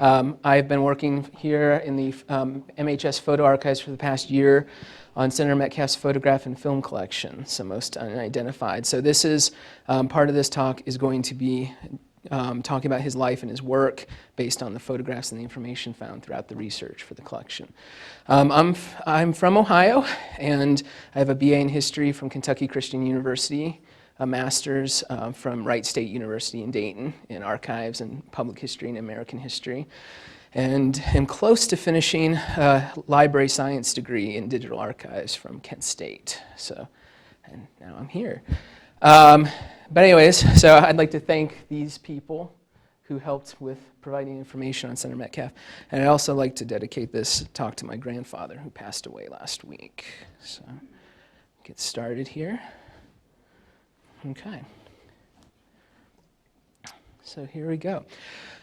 I've been working here in the MHS Photo Archives for the past year on Senator Metcalf's photograph and film collection, so most unidentified. So this is, part of this talk is going to be talking about his life and his work based on the photographs and the information found throughout the research for the collection. I'm from Ohio, and I have a BA in history from Kentucky Christian University, a master's from Wright State University in Dayton in archives and public history and American history, and am close to finishing a library science degree in digital archives from Kent State. So, and now I'm here. But anyways, so I'd like to thank these people who helped with providing information on Senator Metcalf. And I'd also like to dedicate this talk to my grandfather who passed away last week. So, get started here. Okay. So here we go.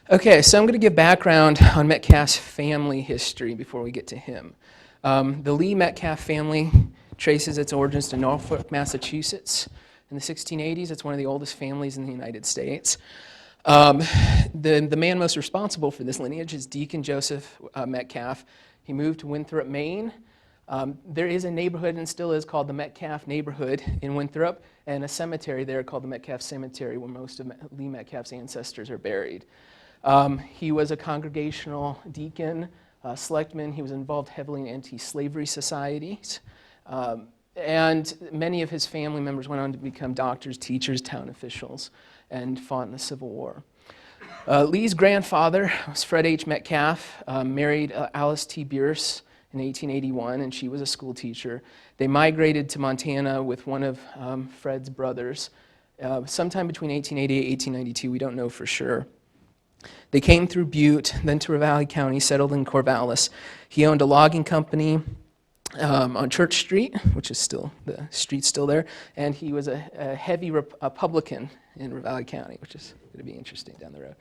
Okay, so I'm going to give background on Metcalf's family history before we get to him. The Lee Metcalf family traces its origins to Norfolk, Massachusetts. In the 1680s, it's one of the oldest families in the United States. The man most responsible for this lineage is Deacon Joseph Metcalf. He moved to Winthrop, Maine. There is a neighborhood, and still is, called the Metcalf neighborhood in Winthrop, and a cemetery there called the Metcalf Cemetery, where most of Lee Metcalf's ancestors are buried. He was a congregational deacon, selectman. He was involved heavily in anti-slavery societies. And many of his family members went on to become doctors, teachers, town officials, and fought in the Civil War. Lee's grandfather was Fred H. Metcalf, married Alice T. Bierce in 1881, and she was a school teacher. They migrated to Montana with one of Fred's brothers sometime between 1888 and 1892. We don't know for sure. They came through Butte, then to Ravalli County, settled in Corvallis. He owned a logging company on Church Street, which is still, the street's still there, and he was a heavy Republican in Ravalli County, which is going to be interesting down the road.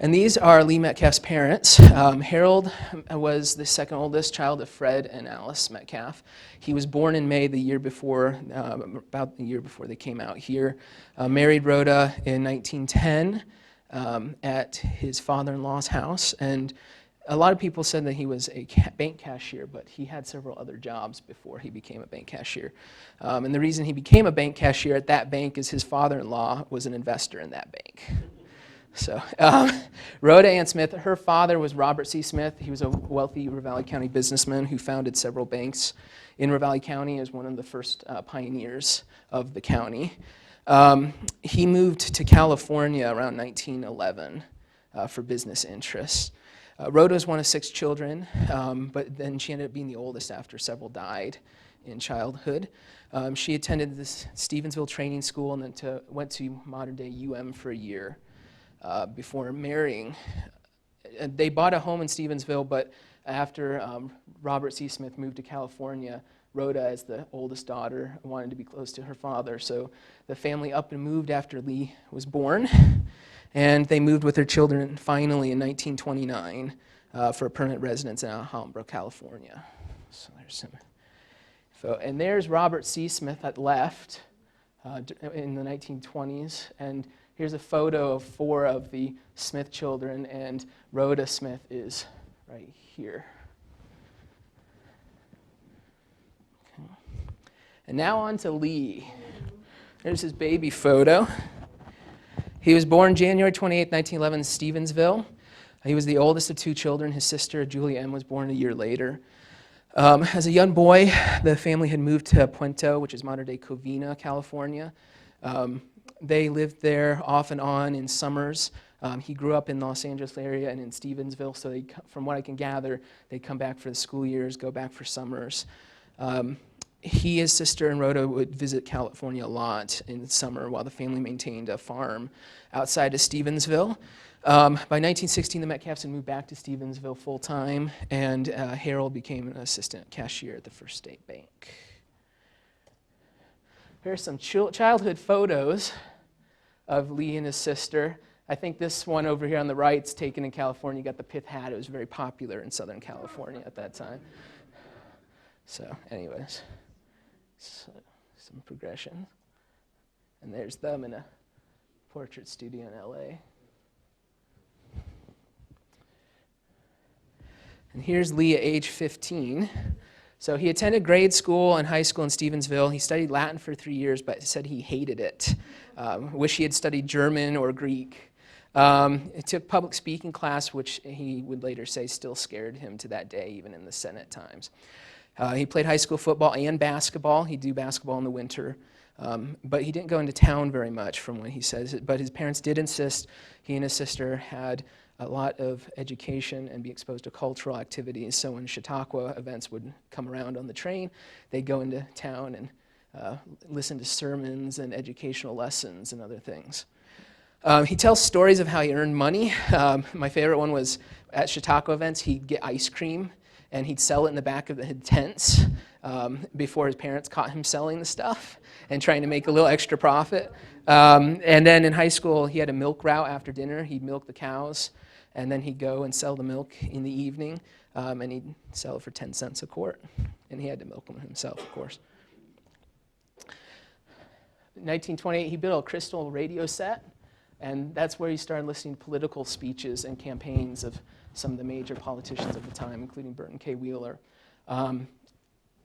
And these are Lee Metcalf's parents. Harold was the second oldest child of Fred and Alice Metcalf. He was born in May the year before, about the year before they came out here. Married Rhoda in 1910 at his father-in-law's house, and a lot of people said that he was a bank cashier, but he had several other jobs before he became a bank cashier. And the reason he became a bank cashier at that bank is his father-in-law was an investor in that bank. So, Rhoda Ann Smith, her father was Robert C. Smith. He was a wealthy Ravalli County businessman who founded several banks in Ravalli County as one of the first pioneers of the county. He moved to California around 1911 for business interests. Rhoda was one of 6 children, but then she ended up being the oldest after several died in childhood. She attended this Stevensville training school and then went to modern-day UM for a year before marrying. They bought a home in Stevensville, but after Robert C. Smith moved to California, Rhoda, as the oldest daughter, wanted to be close to her father, so the family up and moved after Lee was born. And they moved with their children finally in 1929 for a permanent residence in Alhambra, California. So there's some info. And there's Robert C. Smith at left in the 1920s. And here's a photo of 4 of the Smith children, and Rhoda Smith is right here. Okay. And now on to Lee. There's his baby photo. He was born January 28, 1911 in Stevensville. He was the oldest of 2 children. His sister, Julia M., was born a year later. As a young boy, the family had moved to Puento, which is modern-day Covina, California. They lived there off and on in summers. He grew up in the Los Angeles area and in Stevensville, so from what I can gather, they'd come back for the school years, go back for summers. He, his sister, and Rhoda would visit California a lot in the summer while the family maintained a farm outside of Stevensville. By 1916, the Metcalfs had moved back to Stevensville full-time, and Harold became an assistant cashier at the First State Bank. Here's some childhood photos of Lee and his sister. I think this one over here on the right is taken in California. You got the pith hat. It was very popular in Southern California at that time. So anyways. So, some progression. And there's them in a portrait studio in LA. And here's Lee at age 15. So he attended grade school and high school in Stevensville. He studied Latin for 3 years, but said he hated it. Wish he had studied German or Greek. He took public speaking class, which he would later say still scared him to that day, even in the Senate times. He played high school football and basketball. He'd do basketball in the winter. But he didn't go into town very much from what he says. But his parents did insist he and his sister had a lot of education and be exposed to cultural activities. So when Chautauqua events would come around on the train, they'd go into town and listen to sermons and educational lessons and other things. He tells stories of how he earned money. My favorite one was at Chautauqua events, he'd get ice cream and he'd sell it in the back of the tents before his parents caught him selling the stuff and trying to make a little extra profit. And then in high school, he had a milk route after dinner. He'd milk the cows, and then he'd go and sell the milk in the evening, and he'd sell it for 10 cents a quart. And he had to milk them himself, of course. In 1928, he built a crystal radio set, and that's where he started listening to political speeches and campaigns of some of the major politicians of the time, including Burton K. Wheeler.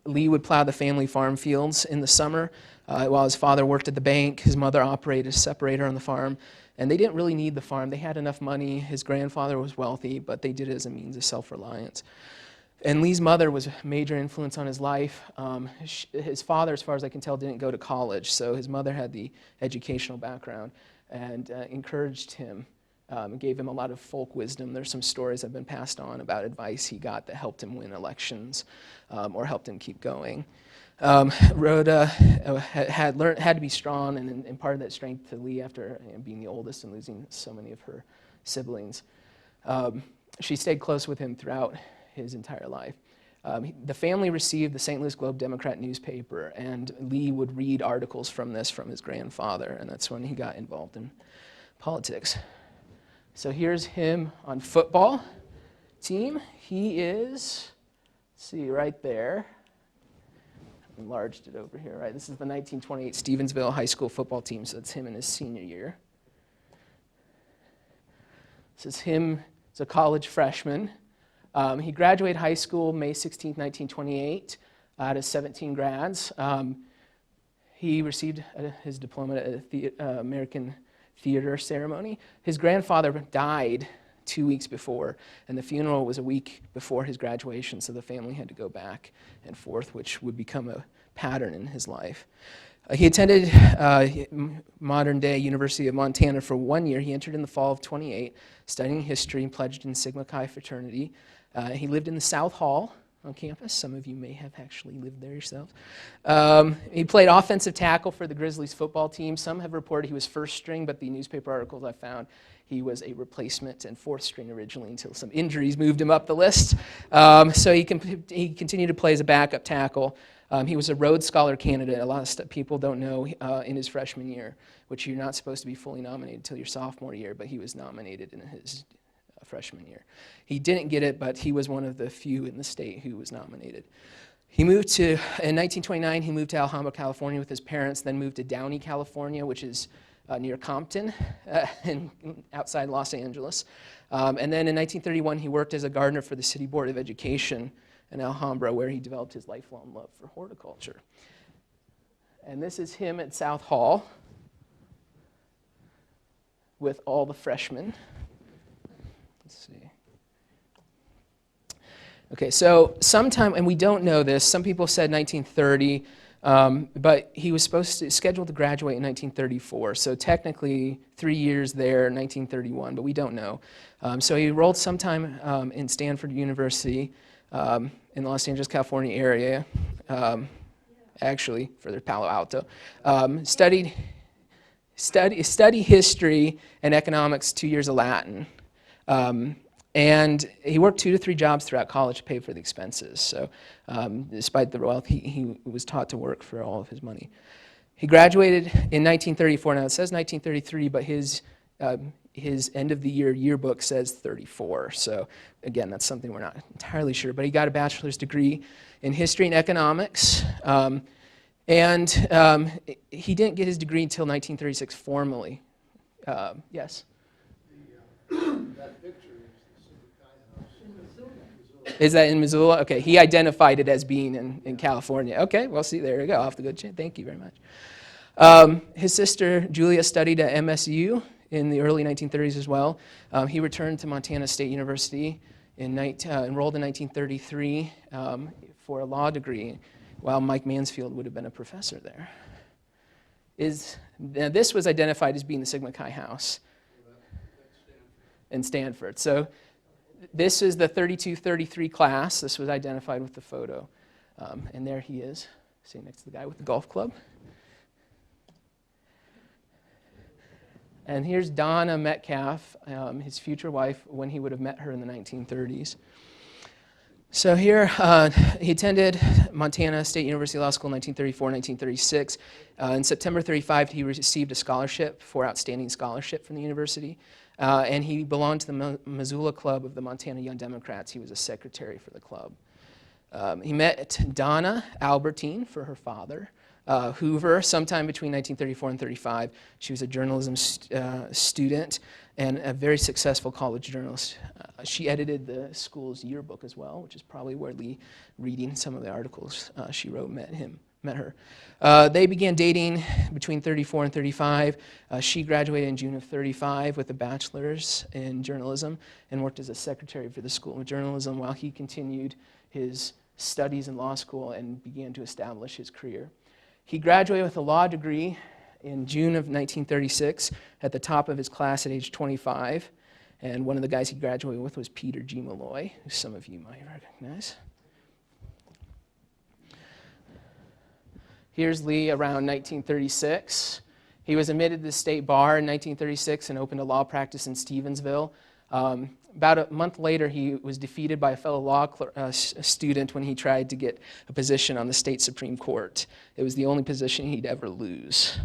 Lee would plow the family farm fields in the summer while his father worked at the bank. His mother operated a separator on the farm, and they didn't really need the farm. They had enough money. His grandfather was wealthy, but they did it as a means of self-reliance. And Lee's mother was a major influence on his life. His father, as far as I can tell, didn't go to college, so his mother had the educational background and encouraged him, gave him a lot of folk wisdom. There's some stories that have been passed on about advice he got that helped him win elections or helped him keep going. Rhoda had to be strong and imparted that strength to Lee after being the oldest and losing so many of her siblings. She stayed close with him throughout his entire life. The family received the St. Louis Globe-Democrat newspaper, and Lee would read articles from this from his grandfather, and that's when he got involved in politics. So here's him on football team. He is, let's see, right there. Enlarged it over here, right? This is the 1928 Stevensville High School football team, so it's him in his senior year. This is him as a college freshman. He graduated high school May 16, 1928, out of 17 grads. He received his diploma at the American Theater ceremony. His grandfather died 2 weeks before, and the funeral was a week before his graduation, so the family had to go back and forth, which would become a pattern in his life. He attended modern-day University of Montana for 1 year. He entered in the fall of 28, studying history and pledged in Sigma Chi fraternity. He lived in the South Hall on campus. Some of you may have actually lived there yourselves. He played offensive tackle for the Grizzlies football team. Some have reported he was first string, but the newspaper articles I found, he was a replacement and fourth string originally until some injuries moved him up the list. So he continued to play as a backup tackle. He was a Rhodes Scholar candidate. A lot of people don't know in his freshman year, which you're not supposed to be fully nominated until your sophomore year, but he was nominated in his freshman year. He didn't get it, but he was one of the few in the state who was nominated. In 1929, he moved to Alhambra, California with his parents, then moved to Downey, California, which is near Compton, outside Los Angeles. And then in 1931, he worked as a gardener for the City Board of Education in Alhambra, where he developed his lifelong love for horticulture. And this is him at South Hall with all the freshmen. Let's see. Okay, so sometime, and we don't know this, some people said 1930, but he was scheduled to graduate in 1934, so technically 3 years there, 1931, but we don't know. So he enrolled sometime in Stanford University in the Los Angeles, California area, actually further Palo Alto. Studied history and economics, 2 years of Latin. And he worked 2 to 3 jobs throughout college to pay for the expenses. So despite the wealth, he was taught to work for all of his money. He graduated in 1934. Now it says 1933, but his end of the year yearbook says 34. So again, that's something we're not entirely sure. But he got a bachelor's degree in history and economics. And he didn't get his degree until 1936 formally. Yes? That picture is the Super Kai house. Is that in Missoula? Okay, he identified it as being in California. Okay, well, see, there you go. I'll have to go check. Thank you very much. His sister, Julia, studied at MSU in the early 1930s as well. He returned to Montana State University, enrolled in 1933 for a law degree, while Mike Mansfield would have been a professor there. Now this was identified as being the Sigma Chi house in Stanford. So this is the 32-33 class. This was identified with the photo. And there he is, sitting next to the guy with the golf club. And here's Donna Metcalf, his future wife, when he would have met her in the 1930s. So here, he attended Montana State University Law School in 1934-1936. In September 35, he received a scholarship for outstanding scholarship from the university. And he belonged to the Missoula Club of the Montana Young Democrats. He was a secretary for the club. He met Donna Albertine for her father. Hoover, sometime between 1934 and 35. She was a journalism student and a very successful college journalist. She edited the school's yearbook as well, which is probably where Lee, reading some of the articles she wrote, met her. They began dating between 34 and 35. She graduated in June of 35 with a bachelor's in journalism and worked as a secretary for the School of Journalism while he continued his studies in law school and began to establish his career. He graduated with a law degree in June of 1936 at the top of his class at age 25. And one of the guys he graduated with was Peter G. Malloy, who some of you might recognize. Here's Lee around 1936. He was admitted to the state bar in 1936 and opened a law practice in Stevensville. About a month later, he was defeated by a fellow law student when he tried to get a position on the state Supreme Court. It was the only position he'd ever lose.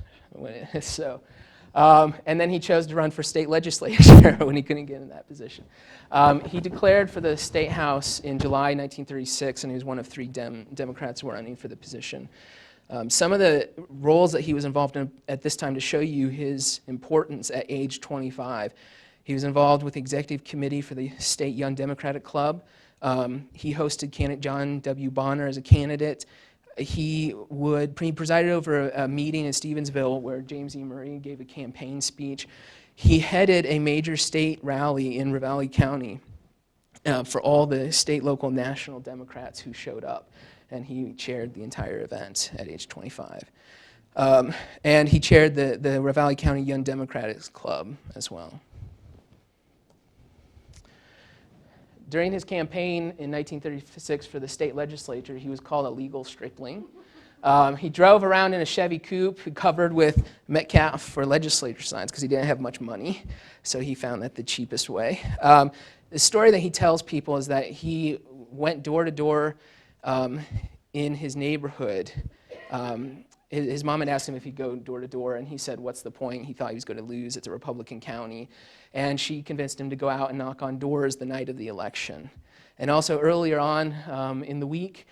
And then he chose to run for state legislature when he couldn't get in that position. He declared for the state house in July 1936, and he was one of three Democrats who were running for the position. Some of the roles that he was involved in at this time to show you his importance at age 25. He was involved with the executive committee for the State Young Democratic Club. He hosted candidate John W. Bonner as a candidate. He presided over a meeting in Stevensville where James E. Murray gave a campaign speech. He headed a major state rally in Ravalli County for all the state, local, national Democrats who showed up. And he chaired the entire event at age 25. And he chaired the Ravalli County Young Democratic Club as well. During his campaign in 1936 for the state legislature, he was called a legal stripling. He drove around in a Chevy coupe covered with Metcalf for legislature signs because he didn't have much money, so he found that the cheapest way. The story that he tells people is that he went door to door in his neighborhood. His mom had asked him if he'd go door to door, and he said, "What's the point?" He thought he was going to lose. It's a Republican county. And she convinced him to go out and knock on doors the night of the election. And also earlier on in the week,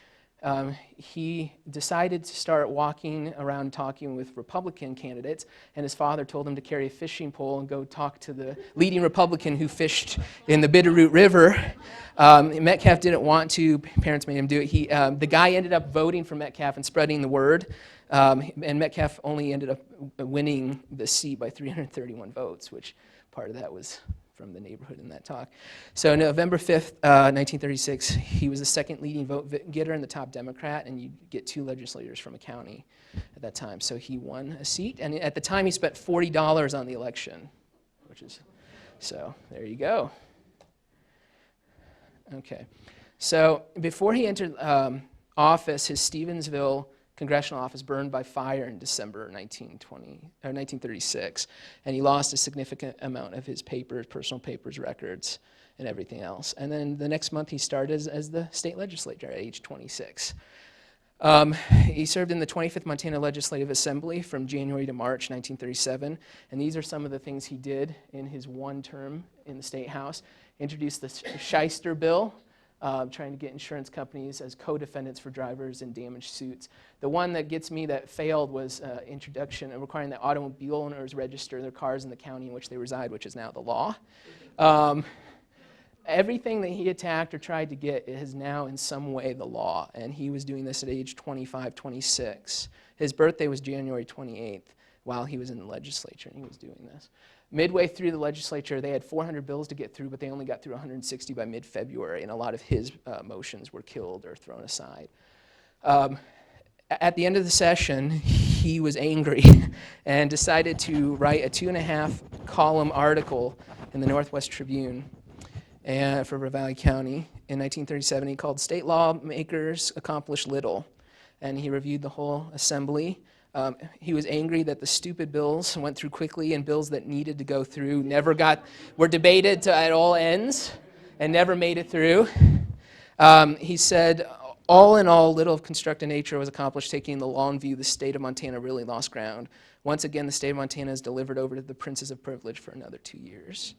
he decided to start walking around talking with Republican candidates, and his father told him to carry a fishing pole and go talk to the leading Republican who fished in the Bitterroot River. Metcalf didn't want to. Parents made him do it. The guy ended up voting for Metcalf and spreading the word, and Metcalf only ended up winning the seat by 331 votes, which part of that was from the neighborhood in that talk. So November 5th, 1936, he was the second leading vote getter and the top Democrat, and you get two legislators from a county at that time. So he won a seat, and at the time he spent $40 on the election, so there you go. Okay, so before he entered office, his Stevensville congressional office burned by fire in December 1936, and he lost a significant amount of his papers, personal papers, records, and everything else. And then the next month he started as the state legislator at age 26. He served in the 25th Montana Legislative Assembly from January to March 1937, and these are some of the things he did in his one term in the State House. Introduced the Shyster Bill, trying to get insurance companies as co-defendants for drivers in damaged suits. The one that gets me that failed was introduction of requiring that automobile owners register their cars in the county in which they reside, which is now the law. everything that he attacked or tried to get is now in some way the law, and he was doing this at age 25, 26. His birthday was January 28th while he was in the legislature, and he was doing this. Midway through the legislature, they had 400 bills to get through, but they only got through 160 by mid-February, and a lot of his motions were killed or thrown aside. At the end of the session, he was angry and decided to write a 2.5-column article in the Northwest Tribune for Ravalli County in 1937. He called "State Lawmakers Accomplish Little," and he reviewed the whole assembly. He was angry that the stupid bills went through quickly, and bills that needed to go through were debated at all ends and never made it through. He said, "All in all, little of constructive nature was accomplished. Taking the long view, the state of Montana really lost ground. Once again, the state of Montana is delivered over to the princes of privilege for another 2 years."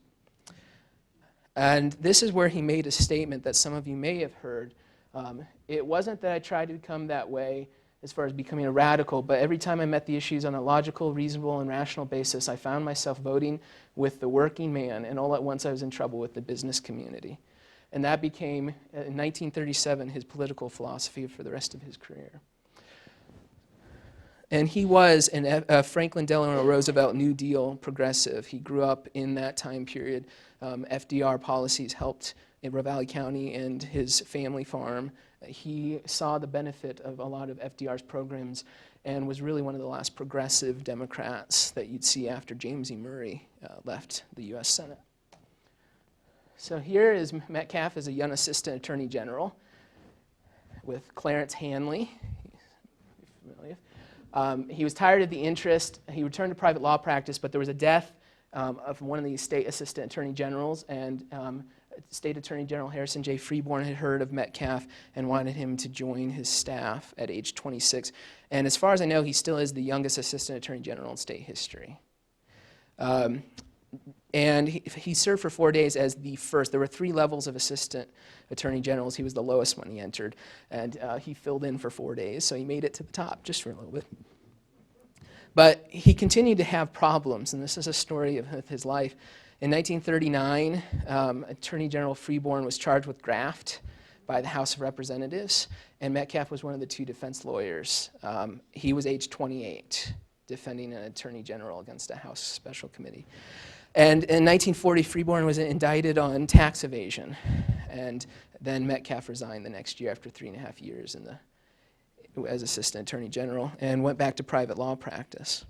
And this is where he made a statement that some of you may have heard. It wasn't that I tried to become that way as far as becoming a radical, but every time I met the issues on a logical, reasonable, and rational basis, I found myself voting with the working man, and all at once I was in trouble with the business community. And that became, in 1937, his political philosophy for the rest of his career. And he was a Franklin Delano Roosevelt New Deal progressive. He grew up in that time period. FDR policies helped in Ravalli County and his family farm. He saw the benefit of a lot of FDR's programs and was really one of the last progressive Democrats that you'd see after James E. Murray left the U.S. Senate. So here is Metcalf as a young assistant attorney general with Clarence Hanley. He was tired of the interest. He returned to private law practice, but there was a death of one of the state assistant attorney generals, and State Attorney General Harrison J. Freeborn had heard of Metcalf and wanted him to join his staff at age 26. And as far as I know, he still is the youngest assistant attorney general in state history. And he served for 4 days as the first. There were 3 levels of assistant attorney generals. He was the lowest when he entered, and he filled in for 4 days, so he made it to the top just for a little bit. But he continued to have problems, and this is a story of his life. In 1939, Attorney General Freeborn was charged with graft by the House of Representatives, and Metcalf was one of the 2 defense lawyers. He was age 28, defending an attorney general against a House special committee. And in 1940, Freeborn was indicted on tax evasion, and then Metcalf resigned the next year after 3.5 years as assistant attorney general and went back to private law practice.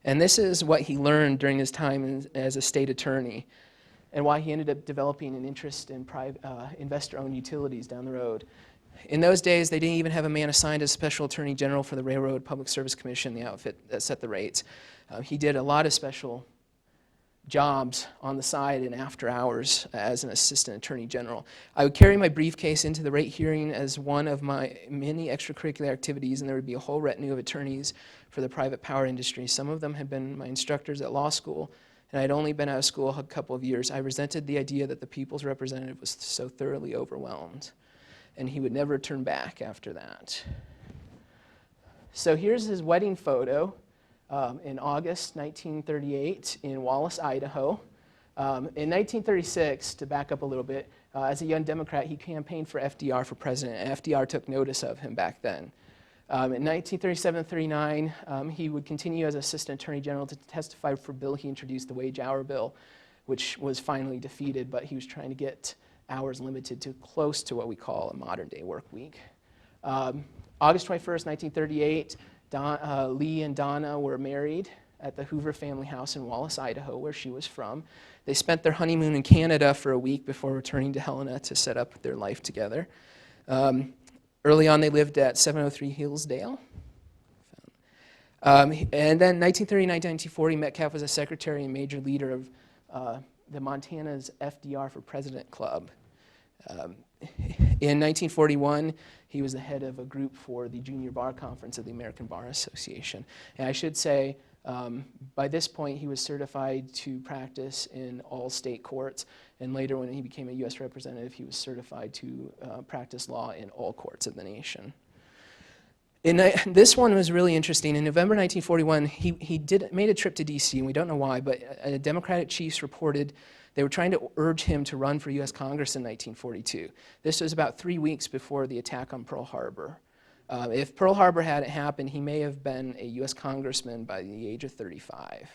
And this is what he learned during his time as a state attorney, and why he ended up developing an interest in investor-owned utilities down the road. In those days, they didn't even have a man assigned as special attorney general for the Railroad Public Service Commission, the outfit that set the rates. He did a lot of special jobs on the side and after hours as an assistant attorney general. I would carry my briefcase into the rate hearing as one of my many extracurricular activities, and there would be a whole retinue of attorneys for the private power industry. Some of them had been my instructors at law school, and I'd only been out of school a couple of years. I resented the idea that the people's representative was so thoroughly overwhelmed, and he would never turn back after that. So here's his wedding photo. In August 1938 in Wallace, Idaho. In 1936, to back up a little bit, as a young Democrat, he campaigned for FDR for president, and FDR took notice of him back then. In 1937-39, he would continue as Assistant Attorney General to testify for a bill he introduced, the Wage Hour Bill, which was finally defeated, but he was trying to get hours limited to close to what we call a modern-day work week. August 21st, 1938, Lee and Donna were married at the Hoover family house in Wallace, Idaho, where she was from. They spent their honeymoon in Canada for a week before returning to Helena to set up their life together. Early on, they lived at 703 Hillsdale. And then 1939-1940, Metcalf was a secretary and major leader of the Montana's FDR for President Club. In 1941, he was the head of a group for the Junior Bar Conference of the American Bar Association. And I should say, by this point, he was certified to practice in all state courts, and later when he became a U.S. representative, he was certified to practice law in all courts of the nation. This one was really interesting. In November 1941, he made a trip to D.C., and we don't know why, but Democratic chiefs reported They were trying to urge him to run for U.S. Congress in 1942. This was about 3 weeks before the attack on Pearl Harbor. If Pearl Harbor hadn't happened, he may have been a U.S. congressman by the age of 35.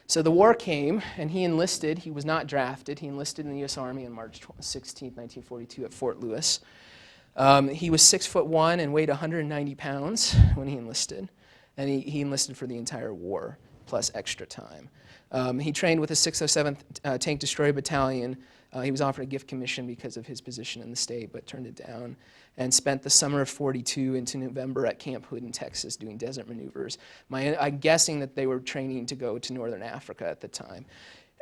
So the war came, and he enlisted. He was not drafted. He enlisted in the U.S. Army on March 16, 1942 at Fort Lewis. He was 6'1" and weighed 190 pounds when he enlisted, and he enlisted for the entire war, plus extra time. He trained with the 607th Tank Destroyer Battalion. He was offered a gift commission because of his position in the state, but turned it down, and spent the summer of 42 into November at Camp Hood in Texas doing desert maneuvers. I'm guessing that they were training to go to northern Africa at the time.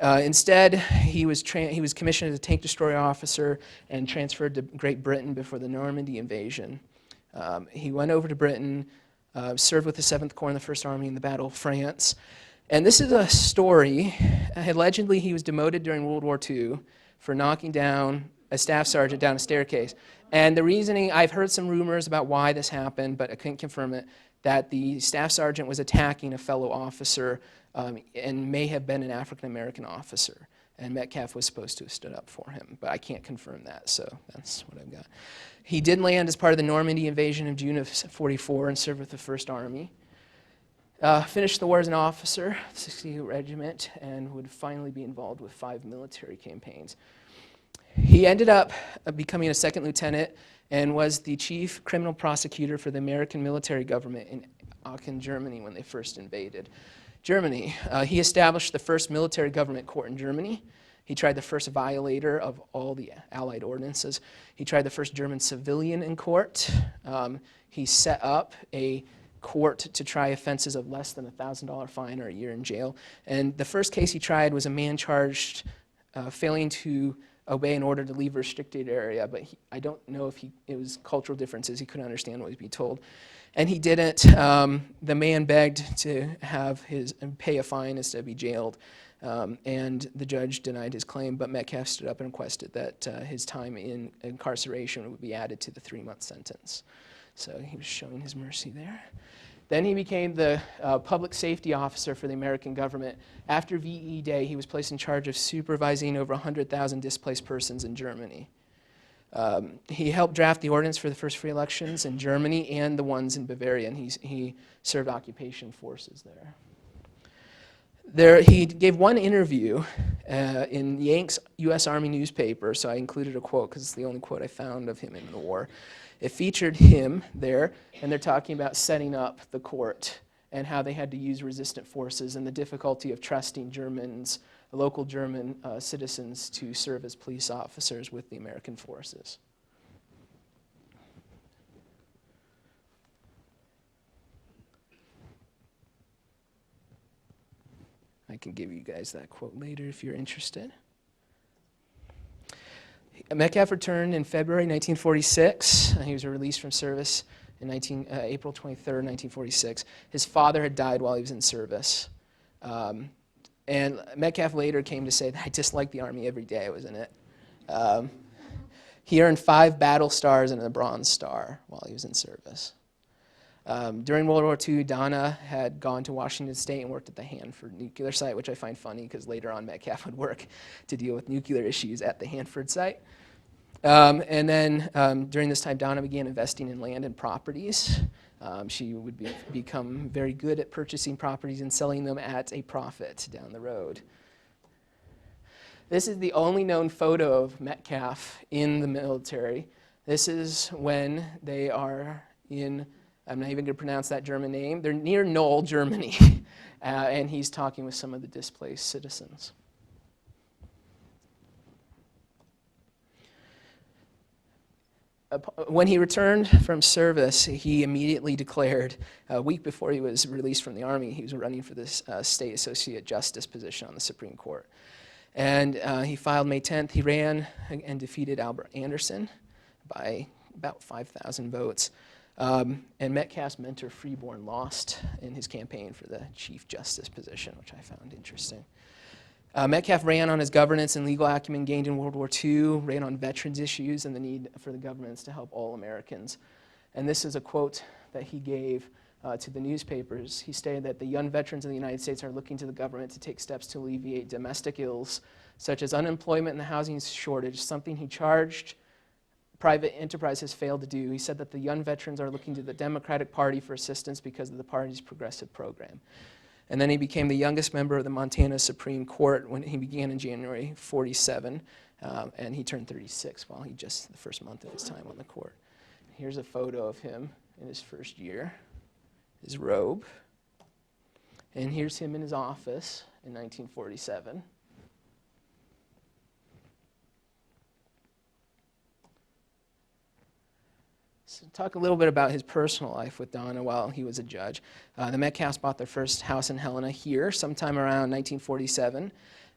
Instead, he was commissioned as a tank destroyer officer and transferred to Great Britain before the Normandy invasion. He went over to Britain, served with the 7th Corps in the First Army in the Battle of France. And this is a story. Allegedly, he was demoted during World War II for knocking down a staff sergeant down a staircase. And the reasoning, I've heard some rumors about why this happened, but I couldn't confirm it, that the staff sergeant was attacking a fellow officer and may have been an African-American officer. And Metcalf was supposed to have stood up for him, but I can't confirm that, so that's what I've got. He did land as part of the Normandy invasion of June of 44 and served with the First Army. Finished the war as an officer, 60th Regiment, and would finally be involved with 5 military campaigns. He ended up becoming a second lieutenant and was the chief criminal prosecutor for the American military government in Aachen, Germany, when they first invaded Germany. He established the first military government court in Germany. He tried the first violator of all the Allied ordinances. He tried the first German civilian in court. He set up a court to try offenses of less than a $1,000 fine or a year in jail. And the first case he tried was a man charged failing to obey an order to leave a restricted area, but I don't know if it was cultural differences. He couldn't understand what he was being told. And he didn't. The man begged to pay a fine instead of be jailed. And the judge denied his claim, but Metcalf stood up and requested that his time in incarceration would be added to the 3-month sentence. So he was showing his mercy there. Then he became the public safety officer for the American government. After VE Day, he was placed in charge of supervising over 100,000 displaced persons in Germany. He helped draft the ordinance for the first free elections in Germany and the ones in Bavaria, and he served occupation forces there. He gave one interview in Yankees U.S. Army newspaper, so I included a quote because it's the only quote I found of him in the war. It featured him there, and they're talking about setting up the court and how they had to use resistant forces and the difficulty of trusting Germans, local German citizens to serve as police officers with the American forces. I can give you guys that quote later if you're interested. Metcalf returned in February 1946. He was released from service in April 23rd, 1946. His father had died while he was in service. And Metcalf later came to say that I disliked the Army every day I was in it. He earned 5 battle stars and a Bronze Star while he was in service. During World War II, Donna had gone to Washington State and worked at the Hanford nuclear site, which I find funny because later on Metcalf would work to deal with nuclear issues at the Hanford site. And then during this time, Donna began investing in land and properties. She would become very good at purchasing properties and selling them at a profit down the road. This is the only known photo of Metcalf in the military. This is when they are in, I'm not even going to pronounce that German name, they're near Knoll, Germany, and he's talking with some of the displaced citizens. When he returned from service, he immediately declared, a week before he was released from the Army, he was running for this state associate justice position on the Supreme Court. And he filed May 10th. He ran and defeated Albert Anderson by about 5,000 votes. And Metcalf's mentor, Freeborn, lost in his campaign for the Chief Justice position, which I found interesting. Metcalf ran on his governance and legal acumen gained in World War II, ran on veterans issues and the need for the governments to help all Americans. And this is a quote that he gave to the newspapers. He stated that the young veterans of the United States are looking to the government to take steps to alleviate domestic ills, such as unemployment and the housing shortage, something he charged private enterprise has failed to do. He said that the young veterans are looking to the Democratic Party for assistance because of the party's progressive program. And then he became the youngest member of the Montana Supreme Court when he began in January 47, and he turned 36 while he just the first month of his time on the court. Here's a photo of him in his first year, his robe. And here's him in his office in 1947. So talk a little bit about his personal life with Donna while he was a judge. The Metcalfs bought their first house in Helena here sometime around 1947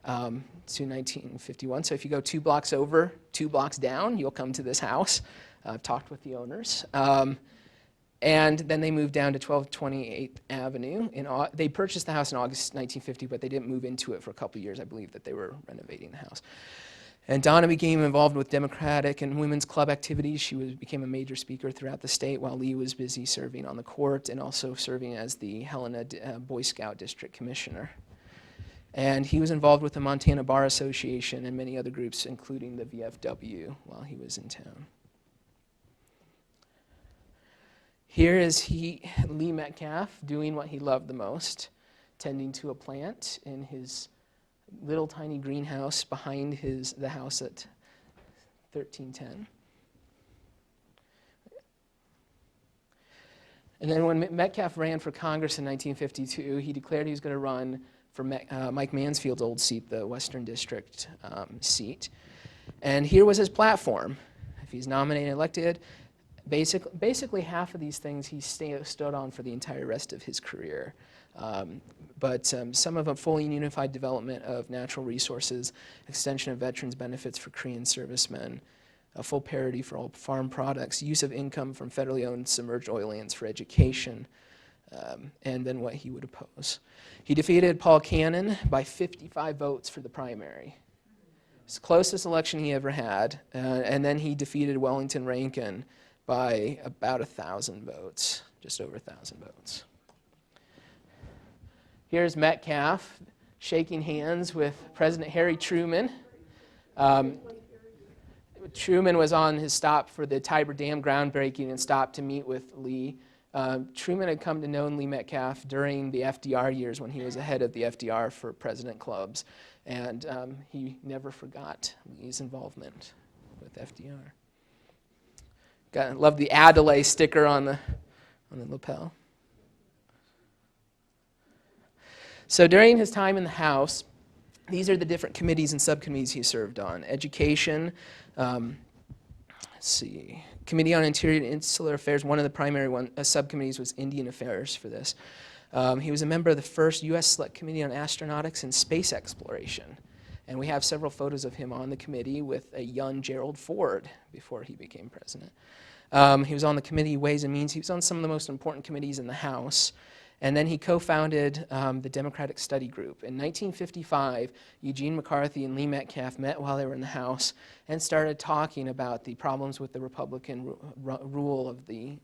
to 1951. So if you go 2 blocks over, 2 blocks down, you'll come to this house. I've talked with the owners. And then they moved down to 1228th Avenue. They purchased the house in August 1950, but they didn't move into it for a couple years. I believe that they were renovating the house. And Donna became involved with Democratic and women's club activities. She became a major speaker throughout the state while Lee was busy serving on the court and also serving as the Helena Boy Scout District Commissioner. And he was involved with the Montana Bar Association and many other groups, including the VFW, while he was in town. Here is Lee Metcalf, doing what he loved the most, tending to a plant in his little tiny greenhouse behind the house at 1310. And then when Metcalf ran for Congress in 1952, he declared he was going to run for Mike Mansfield's old seat, the Western District seat. And here was his platform. If he's nominated and elected, basically half of these things he stood on for the entire rest of his career. But some of a fully unified development of natural resources, extension of veterans benefits for Korean servicemen, a full parity for all farm products, use of income from federally owned submerged oil lands for education, and then what he would oppose. He defeated Paul Cannon by 55 votes for the primary. It's the closest election he ever had, and then he defeated Wellington Rankin by about 1,000 votes, just over 1,000 votes. Here's Metcalf shaking hands with President Harry Truman. Truman was on his stop for the Tiber Dam groundbreaking and stopped to meet with Lee. Truman had come to know Lee Metcalf during the FDR years when he was ahead of the FDR for president clubs, and he never forgot Lee's involvement with FDR. Love the Adelaide sticker on the lapel. So during his time in the House, these are the different committees and subcommittees he served on. Education, Committee on Interior and Insular Affairs. One of the primary subcommittees was Indian Affairs for this. He was a member of the first U.S. Select Committee on Astronautics and Space Exploration. And we have several photos of him on the committee with a young Gerald Ford before he became president. He was on the Committee Ways and Means. He was on some of the most important committees in the House. And then he co-founded the Democratic Study Group. In 1955, Eugene McCarthy and Lee Metcalf met while they were in the House and started talking about the problems with the Republican rule of the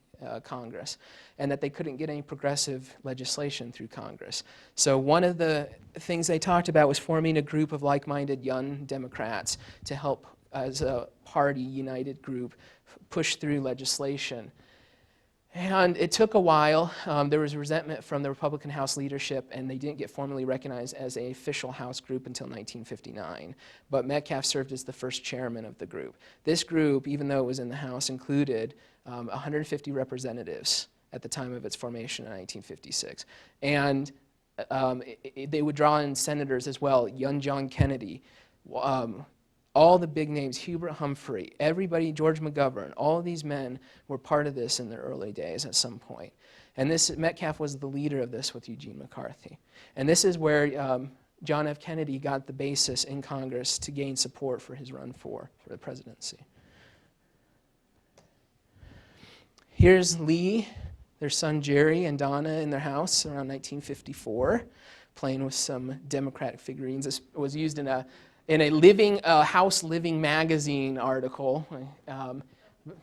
Congress, and that they couldn't get any progressive legislation through Congress. So one of the things they talked about was forming a group of like-minded young Democrats to help, as a party, united group, push through legislation. And it took a while. There was resentment from the Republican House leadership, and they didn't get formally recognized as an official House group until 1959. But Metcalf served as the first chairman of the group. This group, even though it was in the House, included 150 representatives at the time of its formation in 1956. And they would draw in senators as well, young John Kennedy, all the big names, Hubert Humphrey, everybody, George McGovern, all of these men were part of this in their early days at some point. And Metcalf was the leader of this with Eugene McCarthy. And this is where John F. Kennedy got the basis in Congress to gain support for his run for the presidency. Here's Lee, their son Jerry, and Donna in their house around 1954, playing with some Democratic figurines. This was used in a House Living magazine article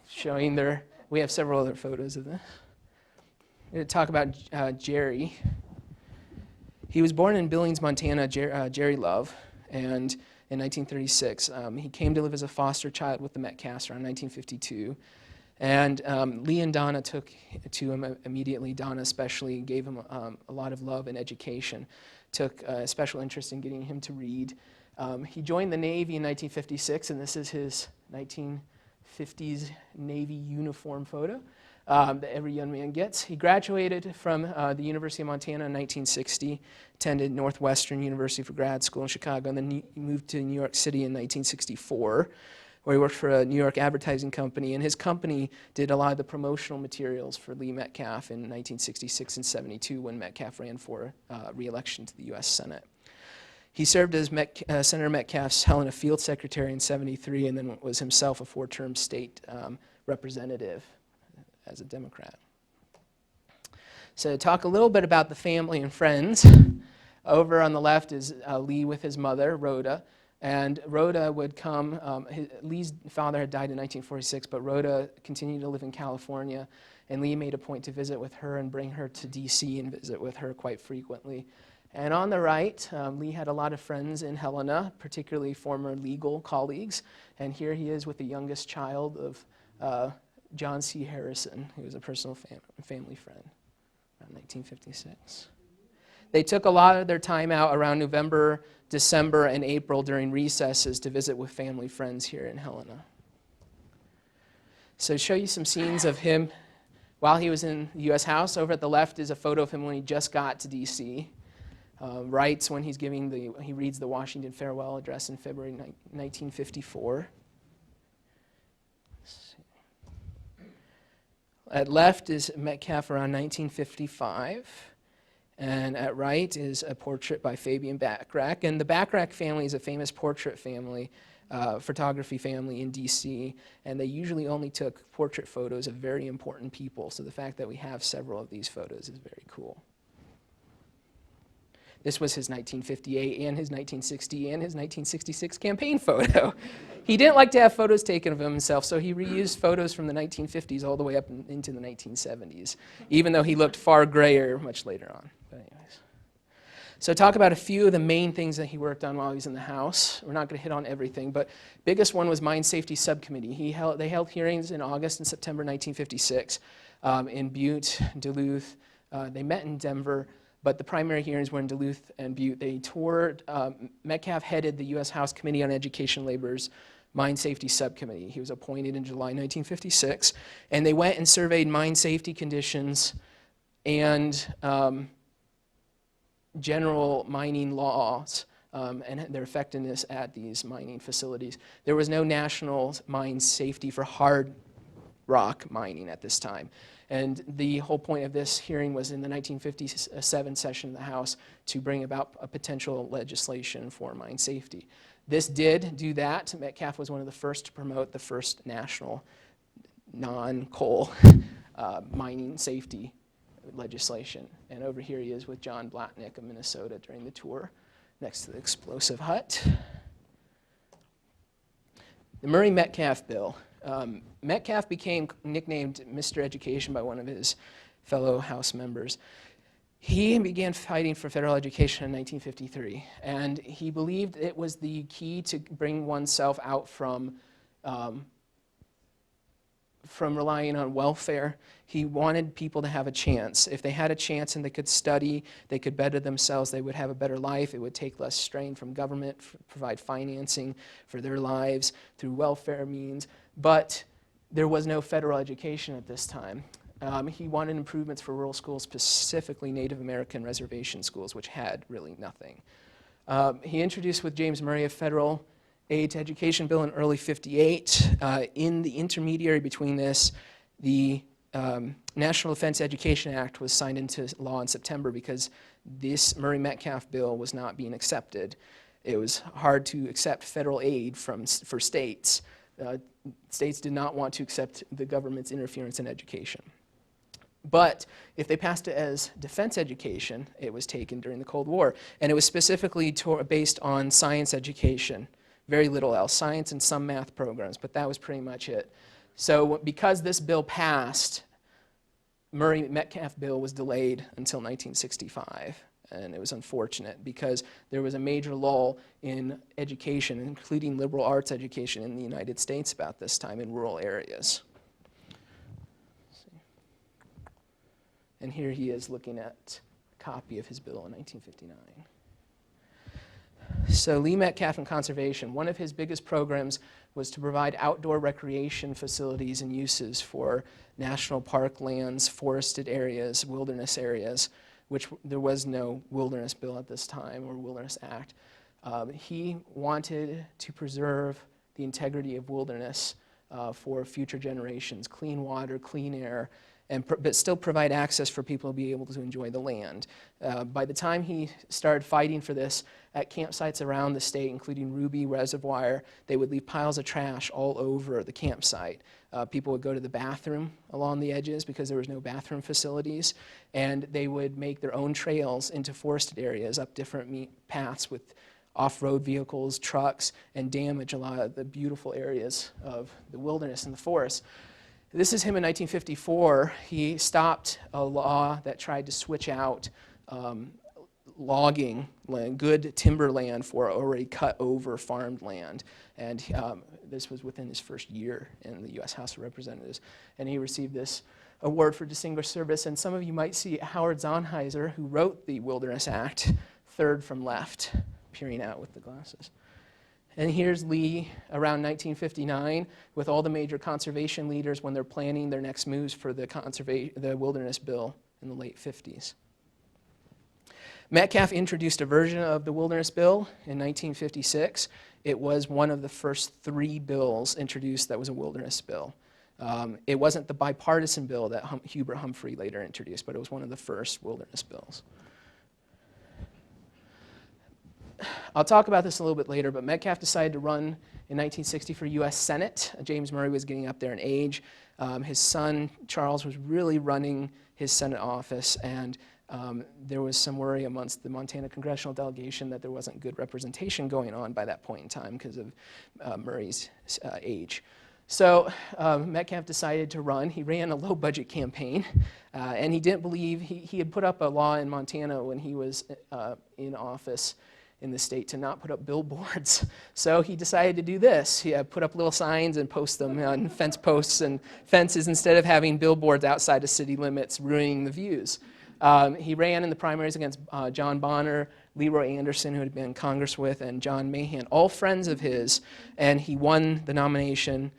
showing we have several other photos of this. I'm going to talk about Jerry. He was born in Billings, Montana, Jerry Love, and in 1936. He came to live as a foster child with the Metcalfs around 1952. And Lee and Donna took to him immediately. Donna especially gave him a lot of love and education, took a special interest in getting him to read. He joined the Navy in 1956, and this is his 1950s Navy uniform photo that every young man gets. He graduated from the University of Montana in 1960, attended Northwestern University for grad school in Chicago, and then he moved to New York City in 1964. Where he worked for a New York advertising company, and his company did a lot of the promotional materials for Lee Metcalf in 1966 and 72 when Metcalf ran for re-election to the U.S. Senate. He served as Senator Metcalf's Helena Field Secretary in 73 and then was himself a 4-term state representative as a Democrat. So to talk a little bit about the family and friends, over on the left is Lee with his mother, Rhoda. And Rhoda would come, Lee's father had died in 1946, but Rhoda continued to live in California, and Lee made a point to visit with her and bring her to D.C. and visit with her quite frequently. And on the right, Lee had a lot of friends in Helena, particularly former legal colleagues, and here he is with the youngest child of John C. Harrison, who was a personal family friend, around 1956. They took a lot of their time out around November, December, and April during recesses to visit with family friends here in Helena. So to show you some scenes of him while he was in the U.S. House. Over at the left is a photo of him when he just got to D.C. Writes when he reads the Washington Farewell Address in February 1954. At left is Metcalf around 1955. And at right is a portrait by Fabian Bachrach. And the Bachrach family is a famous portrait family, photography family in D.C., and they usually only took portrait photos of very important people. So the fact that we have several of these photos is very cool. This was his 1958 and his 1960 and his 1966 campaign photo. He didn't like to have photos taken of himself, so he reused photos from the 1950s all the way up into the 1970s, even though he looked far grayer much later on. But anyways. So talk about a few of the main things that he worked on while he was in the House. We're not going to hit on everything, but biggest one was Mine Safety Subcommittee. They held hearings in August and September 1956 in Butte, Duluth. They met in Denver, but the primary hearings were in Duluth and Butte. They toured, Metcalf headed the U.S. House Committee on Education Labor's Mine Safety Subcommittee. He was appointed in July 1956, and they went and surveyed mine safety conditions and general mining laws and their effectiveness at these mining facilities. There was no national mine safety for hard rock mining at this time. And the whole point of this hearing was in the 1957 session of the House to bring about a potential legislation for mine safety. This did do that. Metcalf was one of the first to promote the first national non-coal mining safety legislation. And over here he is with John Blatnick of Minnesota during the tour next to the explosive hut. The Murray Metcalf bill. Metcalf became nicknamed Mr. Education by one of his fellow House members. He began fighting for federal education in 1953, and he believed it was the key to bring oneself out from relying on welfare. He wanted people to have a chance. If they had a chance and they could study, they could better themselves, they would have a better life. It would take less strain from government, provide financing for their lives through welfare means. But there was no federal education at this time. He wanted improvements for rural schools, specifically Native American reservation schools, which had really nothing. He introduced with James Murray a federal aid to education bill in early '58. In the intermediary between this, the National Defense Education Act was signed into law in September because this Murray Metcalf bill was not being accepted. It was hard to accept federal aid for states. States did not want to accept the government's interference in education. But if they passed it as defense education, it was taken during the Cold War. And it was specifically based on science education, very little else, science and some math programs, but that was pretty much it. So because this bill passed, Murray-Metcalf bill was delayed until 1965. And it was unfortunate because there was a major lull in education, including liberal arts education in the United States about this time in rural areas. And here he is looking at a copy of his bill in 1959. So Lee Metcalf and conservation, one of his biggest programs was to provide outdoor recreation facilities and uses for national park lands, forested areas, wilderness areas, which there was no wilderness bill at this time or wilderness act. He wanted to preserve the integrity of wilderness for future generations, clean water, clean air, but still provide access for people to be able to enjoy the land. By the time he started fighting for this, at campsites around the state, including Ruby Reservoir, they would leave piles of trash all over the campsite. People would go to the bathroom along the edges because there was no bathroom facilities, and they would make their own trails into forested areas up different paths with off-road vehicles, trucks, and damage a lot of the beautiful areas of the wilderness and the forest. This is him in 1954. He stopped a law that tried to switch out logging land, good timberland for already cut over farmed land. And this was within his first year in the U.S. House of Representatives. And he received this award for distinguished service. And some of you might see Howard Zonheiser, who wrote the Wilderness Act, third from left, peering out with the glasses. And here's Lee around 1959 with all the major conservation leaders when they're planning their next moves for the wilderness bill in the late 50s. Metcalf introduced a version of the wilderness bill in 1956. It was one of the first 3 bills introduced that was a wilderness bill. It wasn't the bipartisan bill that Hubert Humphrey later introduced, but it was one of the first wilderness bills. I'll talk about this a little bit later, but Metcalf decided to run in 1960 for U.S. Senate. James Murray was getting up there in age. His son, Charles, was really running his Senate office, and there was some worry amongst the Montana congressional delegation that there wasn't good representation going on by that point in time because of Murray's age. So Metcalf decided to run. He ran a low-budget campaign, and he didn't believe, he had put up a law in Montana when he was in office in the state to not put up billboards. So he decided to do this. He put up little signs and post them on fence posts and fences instead of having billboards outside of city limits ruining the views. He ran in the primaries against John Bonner, Leroy Anderson, who had been in Congress with, and John Mahan, all friends of his, and he won the nomination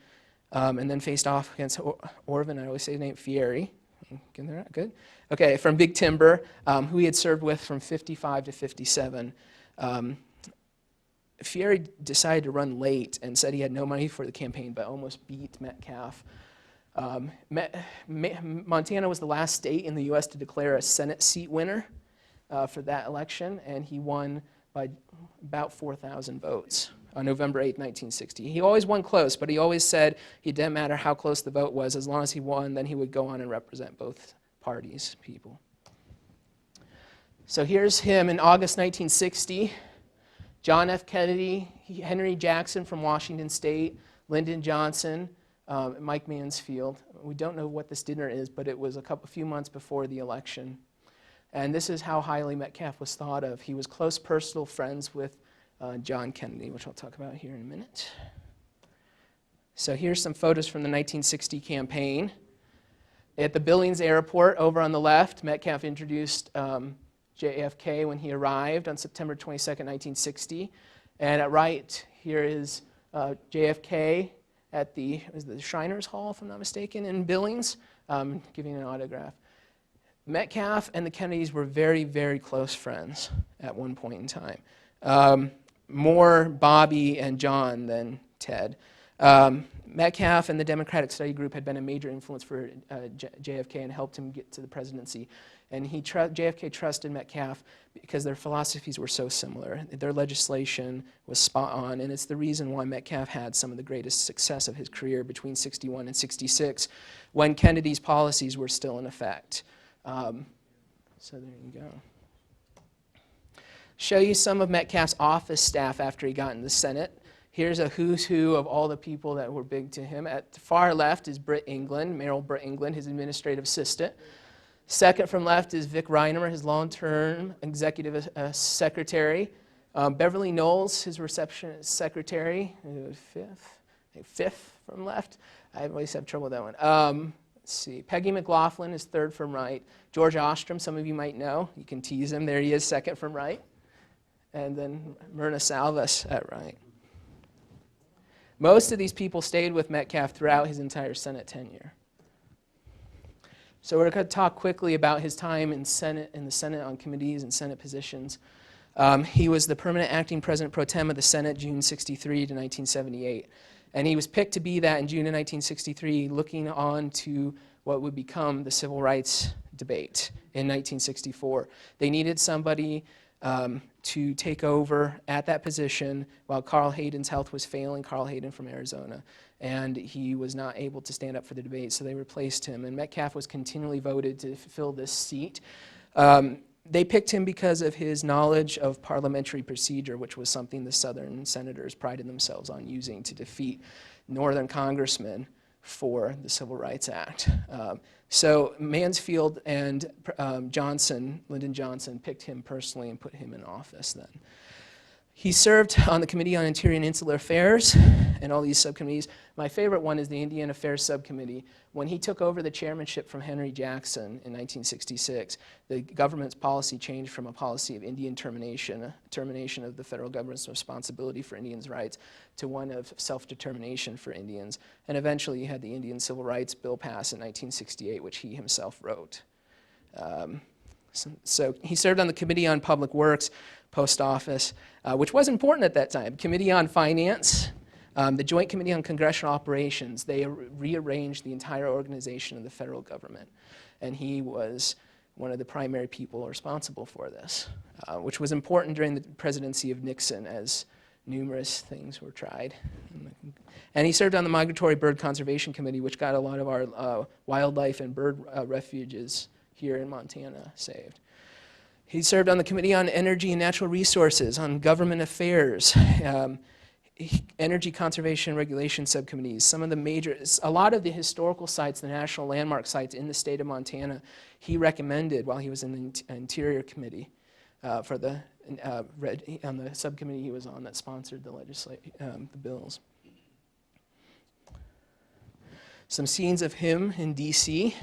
and then faced off against Orvin, I always say his name, Fieri. Good? Okay, from Big Timber, who he had served with from 55 to 57. Fieri decided to run late and said he had no money for the campaign, but almost beat Metcalf. Montana was the last state in the U.S. to declare a Senate seat winner for that election, and he won by about 4,000 votes on November 8, 1960. He always won close, but he always said it didn't matter how close the vote was. As long as he won, then he would go on and represent both parties' people. So here's him in August 1960. John F. Kennedy, Henry Jackson from Washington State, Lyndon Johnson, Mike Mansfield. We don't know what this dinner is, but it was a few months before the election. And this is how highly Metcalf was thought of. He was close personal friends with John Kennedy, which I'll talk about here in a minute. So here's some photos from the 1960 campaign. At the Billings Airport, over on the left, Metcalf introduced JFK when he arrived on September 22nd, 1960. And at right, here is JFK at the Shriners Hall, if I'm not mistaken, in Billings, giving an autograph. Metcalf and the Kennedys were very, very close friends at one point in time. More Bobby and John than Ted. Metcalf and the Democratic Study Group had been a major influence for JFK and helped him get to the presidency. And JFK trusted Metcalf because their philosophies were so similar. Their legislation was spot on, and it's the reason why Metcalf had some of the greatest success of his career between 61 and 66, when Kennedy's policies were still in effect. So there you go. Show you some of Metcalf's office staff after he got in the Senate. Here's a who's who of all the people that were big to him. At the far left is Britt England, Merrill Britt England, his administrative assistant. Second from left is Vic Reinemer, his long-term executive secretary. Beverly Knowles, his reception secretary. Fifth from left. I always have trouble with that one. Let's see. Peggy McLaughlin is third from right. George Ostrom, some of you might know. You can tease him. There he is, second from right. And then Myrna Salvas at right. Most of these people stayed with Metcalf throughout his entire Senate tenure. So we're going to talk quickly about his time in the Senate on committees and Senate positions. He was the permanent acting president pro tem of the Senate, June 63 to 1978. And he was picked to be that in June of 1963, looking on to what would become the civil rights debate in 1964. They needed somebody to take over at that position while Carl Hayden's health was failing, Carl Hayden from Arizona. And he was not able to stand up for the debate, so they replaced him. And Metcalf was continually voted to fill this seat. They picked him because of his knowledge of parliamentary procedure, which was something the Southern senators prided themselves on using to defeat Northern congressmen for the Civil Rights Act. So Mansfield and Lyndon Johnson, picked him personally and put him in office then. He served on the Committee on Interior and Insular Affairs and all these subcommittees. My favorite one is the Indian Affairs Subcommittee. When he took over the chairmanship from Henry Jackson in 1966, the government's policy changed from a policy of Indian termination of the federal government's responsibility for Indians' rights, to one of self-determination for Indians. And eventually you had the Indian Civil Rights Bill passed in 1968, which he himself wrote. So he served on the Committee on Public Works, Post Office, which was important at that time. Committee on Finance, the Joint Committee on Congressional Operations. They rearranged the entire organization of the federal government. And he was one of the primary people responsible for this, which was important during the presidency of Nixon as numerous things were tried. And he served on the Migratory Bird Conservation Committee, which got a lot of our wildlife and bird refuges here in Montana saved. He served on the Committee on Energy and Natural Resources, on Government Affairs, Energy Conservation and Regulation Subcommittees. A lot of the historical sites, the national landmark sites in the state of Montana, he recommended while he was in the Interior Committee on the subcommittee he was on that sponsored the bills. Some scenes of him in D.C.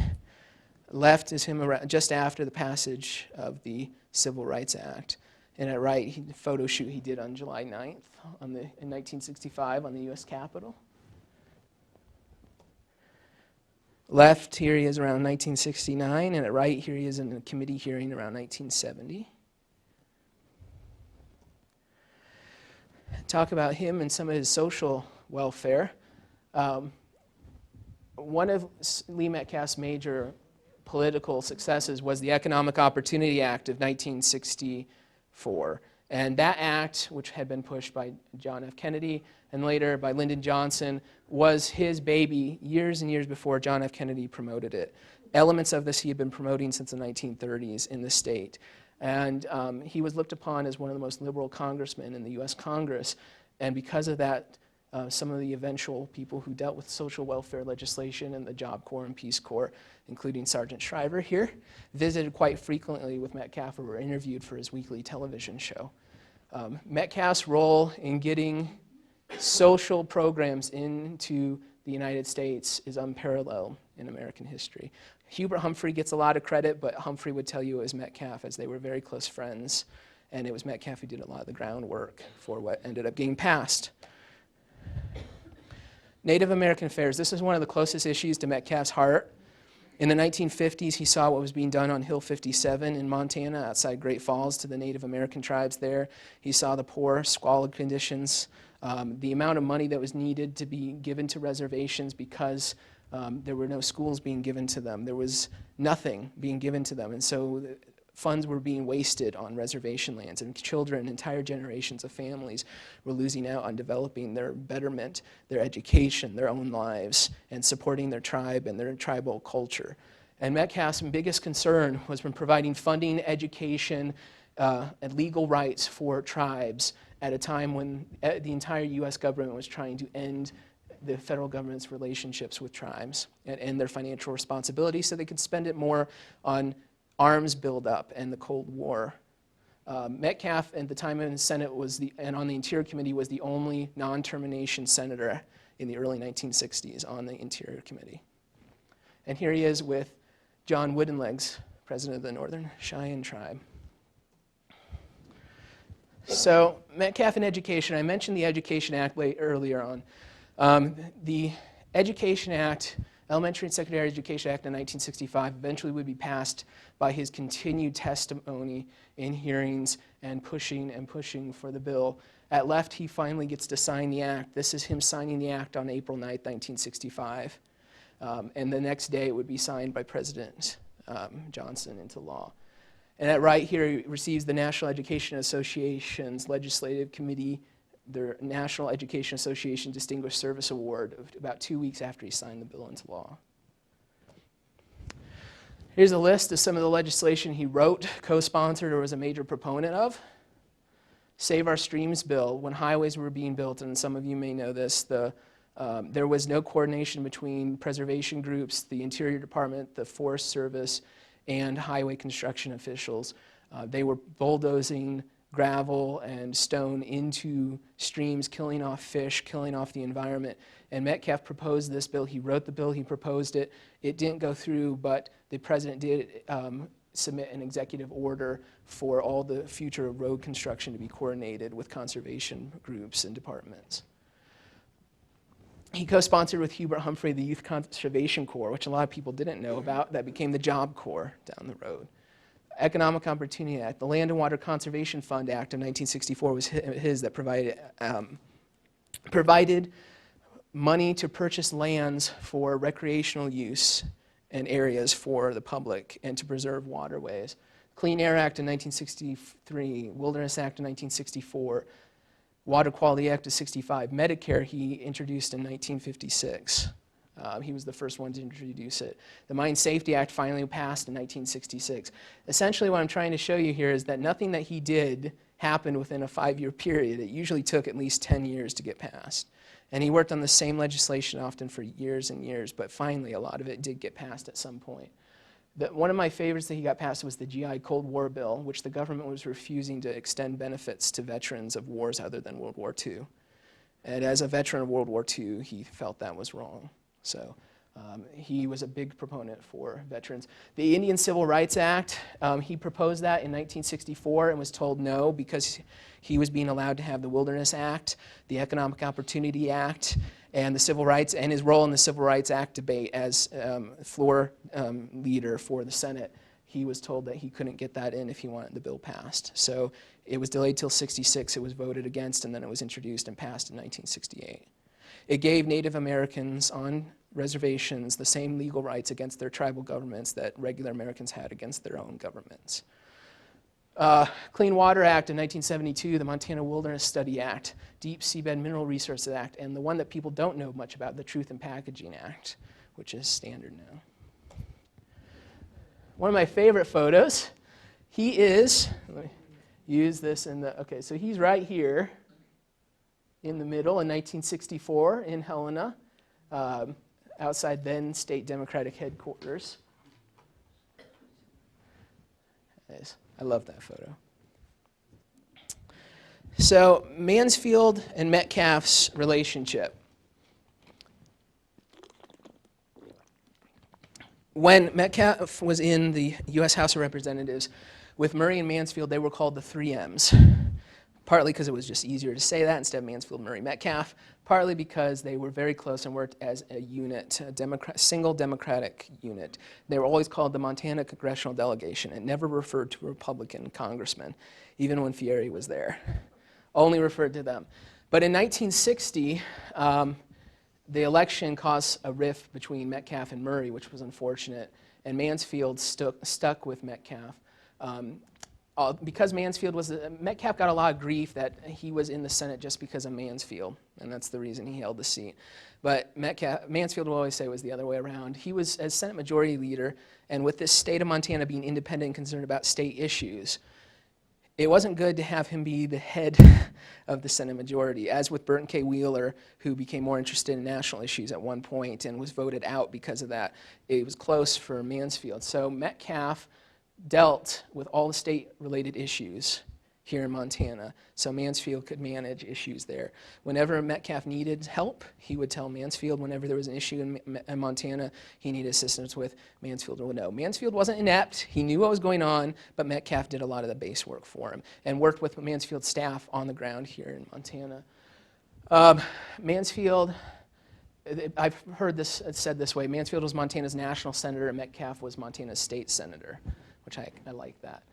Left is him just after the passage of the Civil Rights Act. And at right, the photo shoot he did on July 9th in 1965 on the U.S. Capitol. Left, here he is around 1969, and at right, here he is in a committee hearing around 1970. Talk about him and some of his social welfare. One of Lee Metcalf's major political successes was the Economic Opportunity Act of 1964. And that act, which had been pushed by John F. Kennedy and later by Lyndon Johnson, was his baby years and years before John F. Kennedy promoted it. Elements of this he had been promoting since the 1930s in the state. And he was looked upon as one of the most liberal congressmen in the U.S. Congress. And because of that, some of the eventual people who dealt with social welfare legislation and the Job Corps and Peace Corps, including Sergeant Shriver here, visited quite frequently with Metcalf or were interviewed for his weekly television show. Metcalf's role in getting social programs into the United States is unparalleled in American history. Hubert Humphrey gets a lot of credit, but Humphrey would tell you it was Metcalf, as they were very close friends, and it was Metcalf who did a lot of the groundwork for what ended up getting passed. Native American affairs. This is one of the closest issues to Metcalf's heart. In the 1950s, he saw what was being done on Hill 57 in Montana outside Great Falls to the Native American tribes there. He saw the poor, squalid conditions, the amount of money that was needed to be given to reservations because there were no schools being given to them. There was nothing being given to them. And so funds were being wasted on reservation lands, and children, entire generations of families were losing out on developing their betterment, their education, their own lives, and supporting their tribe and their tribal culture. And Metcalf's biggest concern was from providing funding, education, and legal rights for tribes at a time when the entire U.S. government was trying to end the federal government's relationships with tribes and end their financial responsibility so they could spend it more on arms buildup and the Cold War. Metcalf, at the time in the Senate, and on the Interior Committee, was the only non-termination senator in the early 1960s on the Interior Committee. And here he is with John Woodenlegs, president of the Northern Cheyenne Tribe. So, Metcalf and education. I mentioned the Education Act earlier on. The Education Act, Elementary and Secondary Education Act in 1965, eventually would be passed by his continued testimony in hearings and pushing for the bill. At left, he finally gets to sign the act. This is him signing the act on April 9th, 1965. And the next day, it would be signed by President Johnson into law. And at right here, he receives the National Education Association's Legislative Committee, their National Education Association Distinguished Service Award, about 2 weeks after he signed the bill into law. Here's a list of some of the legislation he wrote, co-sponsored, or was a major proponent of. Save Our Streams bill. When highways were being built, and some of you may know this, there was no coordination between preservation groups, the Interior Department, the Forest Service, and highway construction officials. They were bulldozing gravel and stone into streams, killing off fish, killing off the environment. And Metcalf proposed this bill. He wrote the bill, he proposed it. It didn't go through, but the president did submit an executive order for all the future road construction to be coordinated with conservation groups and departments. He co-sponsored with Hubert Humphrey the Youth Conservation Corps, which a lot of people didn't know about. That became the Job Corps down the road. Economic Opportunity Act. The Land and Water Conservation Fund Act of 1964 was his that provided money to purchase lands for recreational use and areas for the public and to preserve waterways. Clean Air Act of 1963, Wilderness Act of 1964, Water Quality Act of 65. Medicare he introduced in 1956. He was the first one to introduce it. The Mine Safety Act finally passed in 1966. Essentially what I'm trying to show you here is that nothing that he did happened within a 5-year period. It usually took at least 10 years to get passed. And he worked on the same legislation often for years and years, but finally a lot of it did get passed at some point. One of my favorites that he got passed was the GI Cold War bill, which the government was refusing to extend benefits to veterans of wars other than World War II. And as a veteran of World War II, he felt that was wrong. So he was a big proponent for veterans. The Indian Civil Rights Act, he proposed that in 1964 and was told no because he was being allowed to have the Wilderness Act, the Economic Opportunity Act, and the Civil Rights, and his role in the Civil Rights Act debate as floor leader for the Senate. He was told that he couldn't get that in if he wanted the bill passed. So it was delayed till '66, it was voted against, and then it was introduced and passed in 1968. It gave Native Americans on reservations the same legal rights against their tribal governments that regular Americans had against their own governments. Clean Water Act of 1972, the Montana Wilderness Study Act, Deep Seabed Mineral Resources Act, and the one that people don't know much about, the Truth in Packaging Act, which is standard now. One of my favorite photos, he is, let me use this in the, okay, so he's right here in the middle in 1964 in Helena, outside then state Democratic headquarters. I love that photo. So Mansfield and Metcalf's relationship. When Metcalf was in the U.S. House of Representatives, with Murray and Mansfield, they were called the 3 M's. Partly because it was just easier to say that instead of Mansfield, Murray, Metcalf. Partly because they were very close and worked as a unit, a single Democratic unit. They were always called the Montana Congressional Delegation and never referred to a Republican congressman, even when Fieri was there. Only referred to them. But in 1960, the election caused a rift between Metcalf and Murray, which was unfortunate, and Mansfield stuck with Metcalf. Because Mansfield was, Metcalf got a lot of grief that he was in the Senate just because of Mansfield, and that's the reason he held the seat. But Mansfield will always say it was the other way around. He was, as Senate Majority Leader, and with this state of Montana being independent and concerned about state issues, it wasn't good to have him be the head of the Senate majority, as with Burton K. Wheeler, who became more interested in national issues at one point and was voted out because of that. It was close for Mansfield. So Metcalf dealt with all the state-related issues here in Montana, so Mansfield could manage issues there. Whenever Metcalf needed help, he would tell Mansfield. Whenever there was an issue in Montana he needed assistance with, Mansfield would know. Mansfield wasn't inept. He knew what was going on, but Metcalf did a lot of the base work for him and worked with Mansfield staff on the ground here in Montana. Mansfield, I've heard this said this way, Mansfield was Montana's national senator and Metcalf was Montana's state senator, which I like that.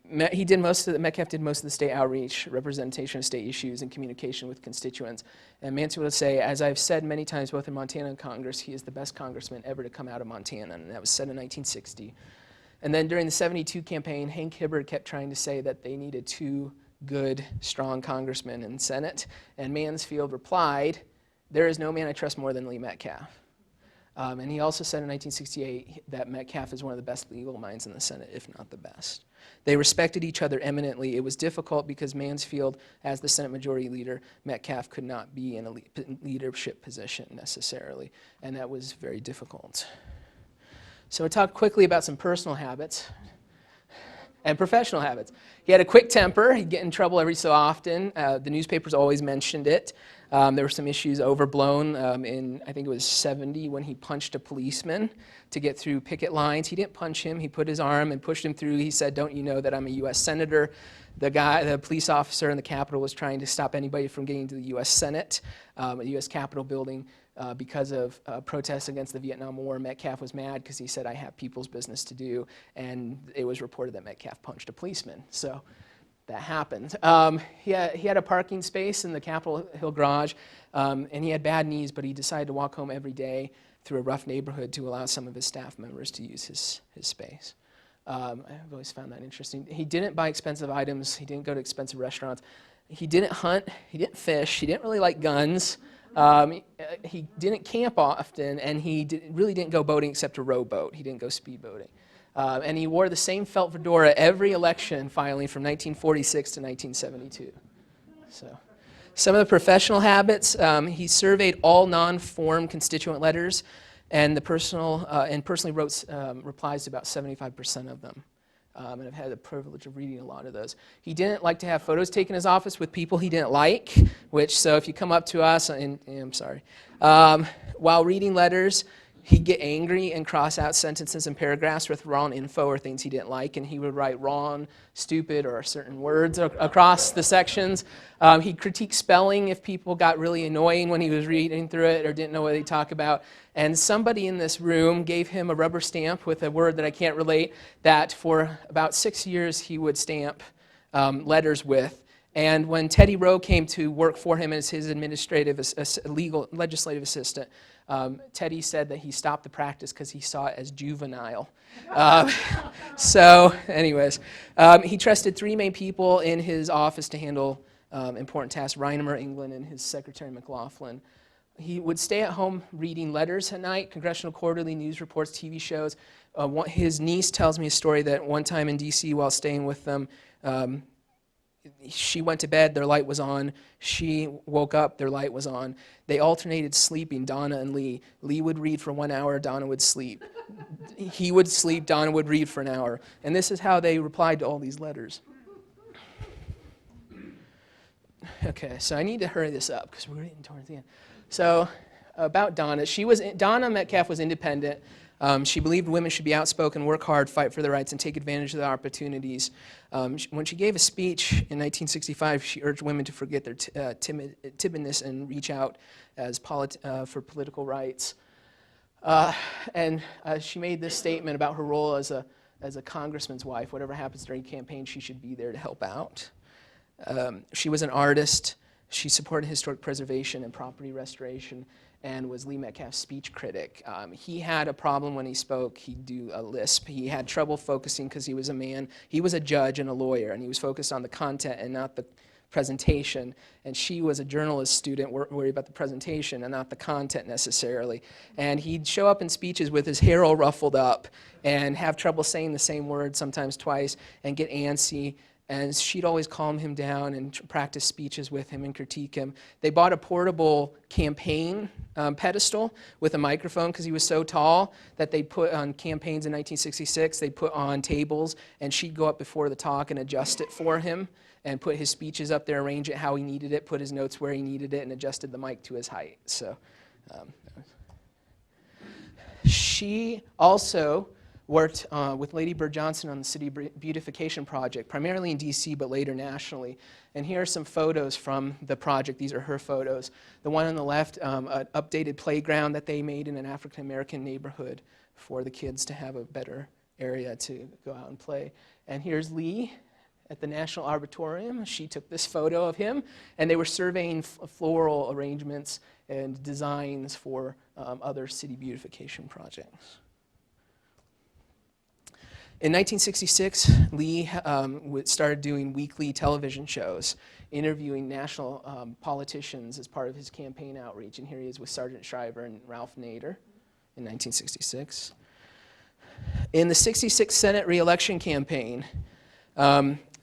Metcalf did most of the state outreach, representation of state issues, and communication with constituents. And Mansfield would say, as I've said many times, both in Montana and Congress, he is the best congressman ever to come out of Montana, and that was said in 1960. And then during the 72 campaign, Hank Hibbard kept trying to say that they needed two good, strong congressmen in the Senate, and Mansfield replied, there is no man I trust more than Lee Metcalf. And he also said in 1968 that Metcalf is one of the best legal minds in the Senate, if not the best. They respected each other eminently. It was difficult because Mansfield, as the Senate Majority Leader, Metcalf could not be in a leadership position necessarily, and that was very difficult. So we'll talk quickly about some personal habits and professional habits. He had a quick temper. He'd get in trouble every so often. The newspapers always mentioned it. There were some issues overblown in, I think it was 70, when he punched a policeman to get through picket lines. He didn't punch him. He put his arm and pushed him through. He said, don't you know that I'm a U.S. Senator? The police officer in the Capitol was trying to stop anybody from getting to the U.S. Senate, the U.S. Capitol building, because of protests against the Vietnam War. Metcalf was mad because he said, I have people's business to do, and it was reported that Metcalf punched a policeman. So that happened. He had a parking space in the Capitol Hill garage, and he had bad knees, but he decided to walk home every day through a rough neighborhood to allow some of his staff members to use his space. I've always found that interesting. He didn't buy expensive items. He didn't go to expensive restaurants. He didn't hunt. He didn't fish. He didn't really like guns. He didn't camp often, and he really didn't go boating except to rowboat. He didn't go speed boating. And he wore the same felt fedora every election filing from 1946 to 1972. So, some of the professional habits, he surveyed all non-form constituent letters, and personally wrote replies to about 75% of them. And I've had the privilege of reading a lot of those. He didn't like to have photos taken in his office with people he didn't like, so if you come up to us, I'm sorry, while reading letters, he'd get angry and cross out sentences and paragraphs with wrong info or things he didn't like, and he would write wrong, stupid, or certain words across the sections. He'd critique spelling if people got really annoying when he was reading through it or didn't know what they talk about. And somebody in this room gave him a rubber stamp with a word that I can't relate that for about 6 years he would stamp letters with. And when Teddy Rowe came to work for him as his legislative assistant, Teddy said that he stopped the practice because he saw it as juvenile. So anyways, he trusted three main people in his office to handle important tasks, Reinemer, England, and his secretary, McLaughlin. He would stay at home reading letters at night, Congressional Quarterly, news reports, TV shows. His niece tells me a story that one time in D.C. while staying with them, she went to bed, their light was on. She woke up, their light was on. They alternated sleeping, Donna and Lee. Lee would read for 1 hour, Donna would sleep. He would sleep, Donna would read for an hour. And this is how they replied to all these letters. Okay, so I need to hurry this up because we're getting towards the end. So about Donna, Donna Metcalf was independent. She believed women should be outspoken, work hard, fight for their rights, and take advantage of the opportunities. When she gave a speech in 1965, she urged women to forget their timidness and reach out for political rights. And she made this statement about her role as a congressman's wife. Whatever happens during campaign, she should be there to help out. She was an artist. She supported historic preservation and property restoration, and was Lee Metcalf's speech critic. He had a problem when he spoke. He'd do a lisp. He had trouble focusing because he was a man. He was a judge and a lawyer, and he was focused on the content and not the presentation, and she was a journalist student worried about the presentation and not the content necessarily. And he'd show up in speeches with his hair all ruffled up and have trouble saying the same word sometimes twice and get antsy. And she'd always calm him down and practice speeches with him and critique him. They bought a portable campaign pedestal with a microphone because he was so tall that they'd put on campaigns in 1966, they'd put on tables, and she'd go up before the talk and adjust it for him and put his speeches up there, arrange it how he needed it, put his notes where he needed it, and adjusted the mic to his height. So she also worked with Lady Bird Johnson on the city beautification project, primarily in D.C., but later nationally. And here are some photos from the project. These are her photos. The one on the left, an updated playground that they made in an African-American neighborhood for the kids to have a better area to go out and play. And here's Lee at the National Arboretum. She took this photo of him, and they were surveying floral arrangements and designs for other city beautification projects. In 1966, Lee started doing weekly television shows, interviewing national politicians as part of his campaign outreach. And here he is with Sergeant Shriver and Ralph Nader in 1966. In the 66 Senate re-election campaign,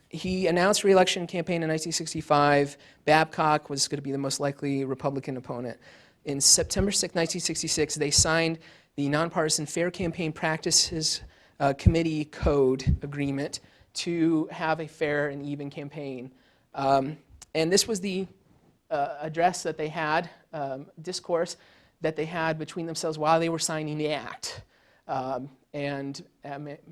he announced re-election campaign in 1965. Babcock was going to be the most likely Republican opponent. In September 6, 1966, they signed the Nonpartisan Fair Campaign Practices Committee Code Agreement to have a fair and even campaign. And this was the address that they had, discourse that they had between themselves while they were signing the act. And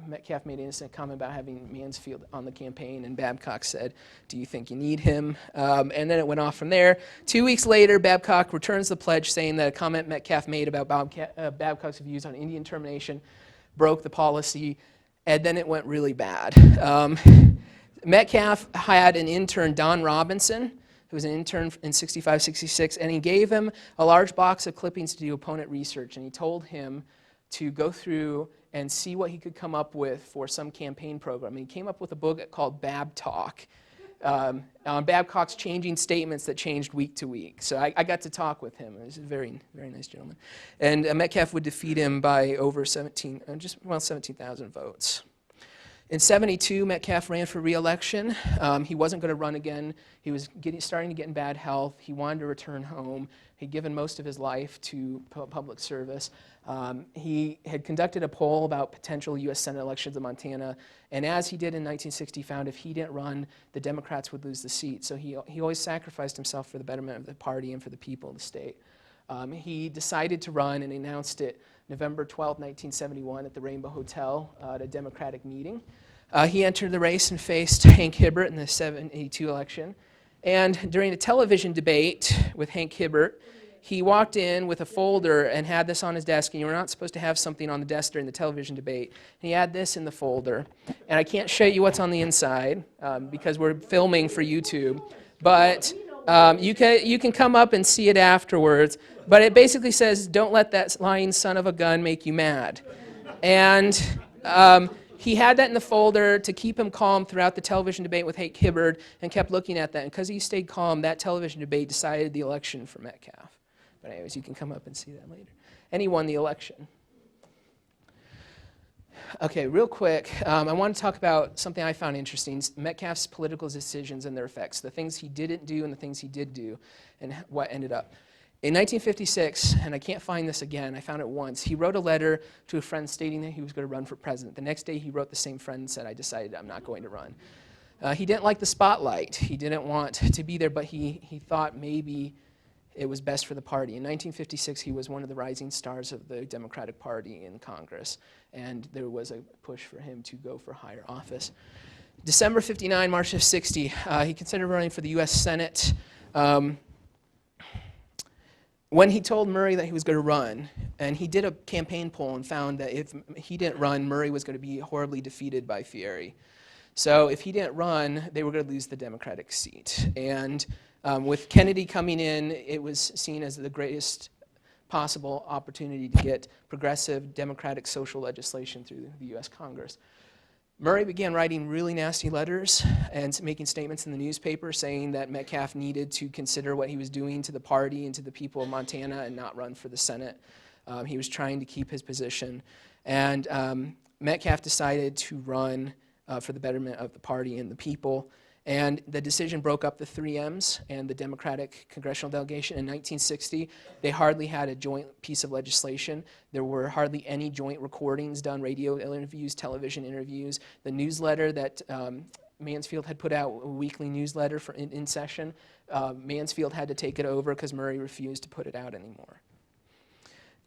Metcalf made an innocent comment about having Mansfield on the campaign, and Babcock said, "Do you think you need him?" And then it went off from there. 2 weeks later, Babcock returns the pledge, saying that a comment Metcalf made about Babcock's views on Indian termination broke the policy, and then it went really bad. Metcalf had an intern, Don Robinson, who was an intern in 65, 66, and he gave him a large box of clippings to do opponent research, and he told him to go through and see what he could come up with for some campaign program. And he came up with a book called Bab Talk, on Babcock's changing statements that changed week to week. So I got to talk with him. He's a very, very nice gentleman. And Metcalf would defeat him by over 17,000 votes. In 72, Metcalf ran for re-election. He wasn't going to run again. He was starting to get in bad health. He wanted to return home. He'd given most of his life to public service. He had conducted a poll about potential U.S. Senate elections in Montana, and as he did in 1960, found if he didn't run, the Democrats would lose the seat. So he always sacrificed himself for the betterment of the party and for the people of the state. He decided to run and announced it November 12, 1971 at the Rainbow Hotel at a Democratic meeting. He entered the race and faced Hank Hubert in the 72 election. And during a television debate with Hank Hubert, he walked in with a folder and had this on his desk, and you were not supposed to have something on the desk during the television debate. And he had this in the folder. And I can't show you what's on the inside because we're filming for YouTube, but you can come up and see it afterwards. But it basically says, "Don't let that lying son of a gun make you mad." And he had that in the folder to keep him calm throughout the television debate with Hank Hubert, and kept looking at that. And because he stayed calm, that television debate decided the election for Metcalf. But anyways, you can come up and see that later. And he won the election. Okay, real quick, I want to talk about something I found interesting, Metcalf's political decisions and their effects, the things he didn't do and the things he did do, and what ended up. In 1956, and I can't find this again, I found it once, he wrote a letter to a friend stating that he was going to run for president. The next day he wrote the same friend and said, "I decided I'm not going to run." He didn't like the spotlight. He didn't want to be there, but he thought maybe it was best for the party. In 1956, he was one of the rising stars of the Democratic Party in Congress, and there was a push for him to go for higher office. December 59, March of 60, he considered running for the U.S. Senate. When he told Murray that he was going to run, and he did a campaign poll and found that if he didn't run, Murray was going to be horribly defeated by Fieri. So if he didn't run, they were going to lose the Democratic seat. And with Kennedy coming in, it was seen as the greatest possible opportunity to get progressive democratic social legislation through the U.S. Congress. Murray began writing really nasty letters and making statements in the newspaper saying that Metcalf needed to consider what he was doing to the party and to the people of Montana and not run for the Senate. He was trying to keep his position. And Metcalf decided to run for the betterment of the party and the people. And the decision broke up the 3Ms and the Democratic congressional delegation. In 1960, they hardly had a joint piece of legislation. There were hardly any joint recordings done, radio interviews, television interviews. The newsletter that Mansfield had put out, a weekly newsletter in session, Mansfield had to take it over because Murray refused to put it out anymore.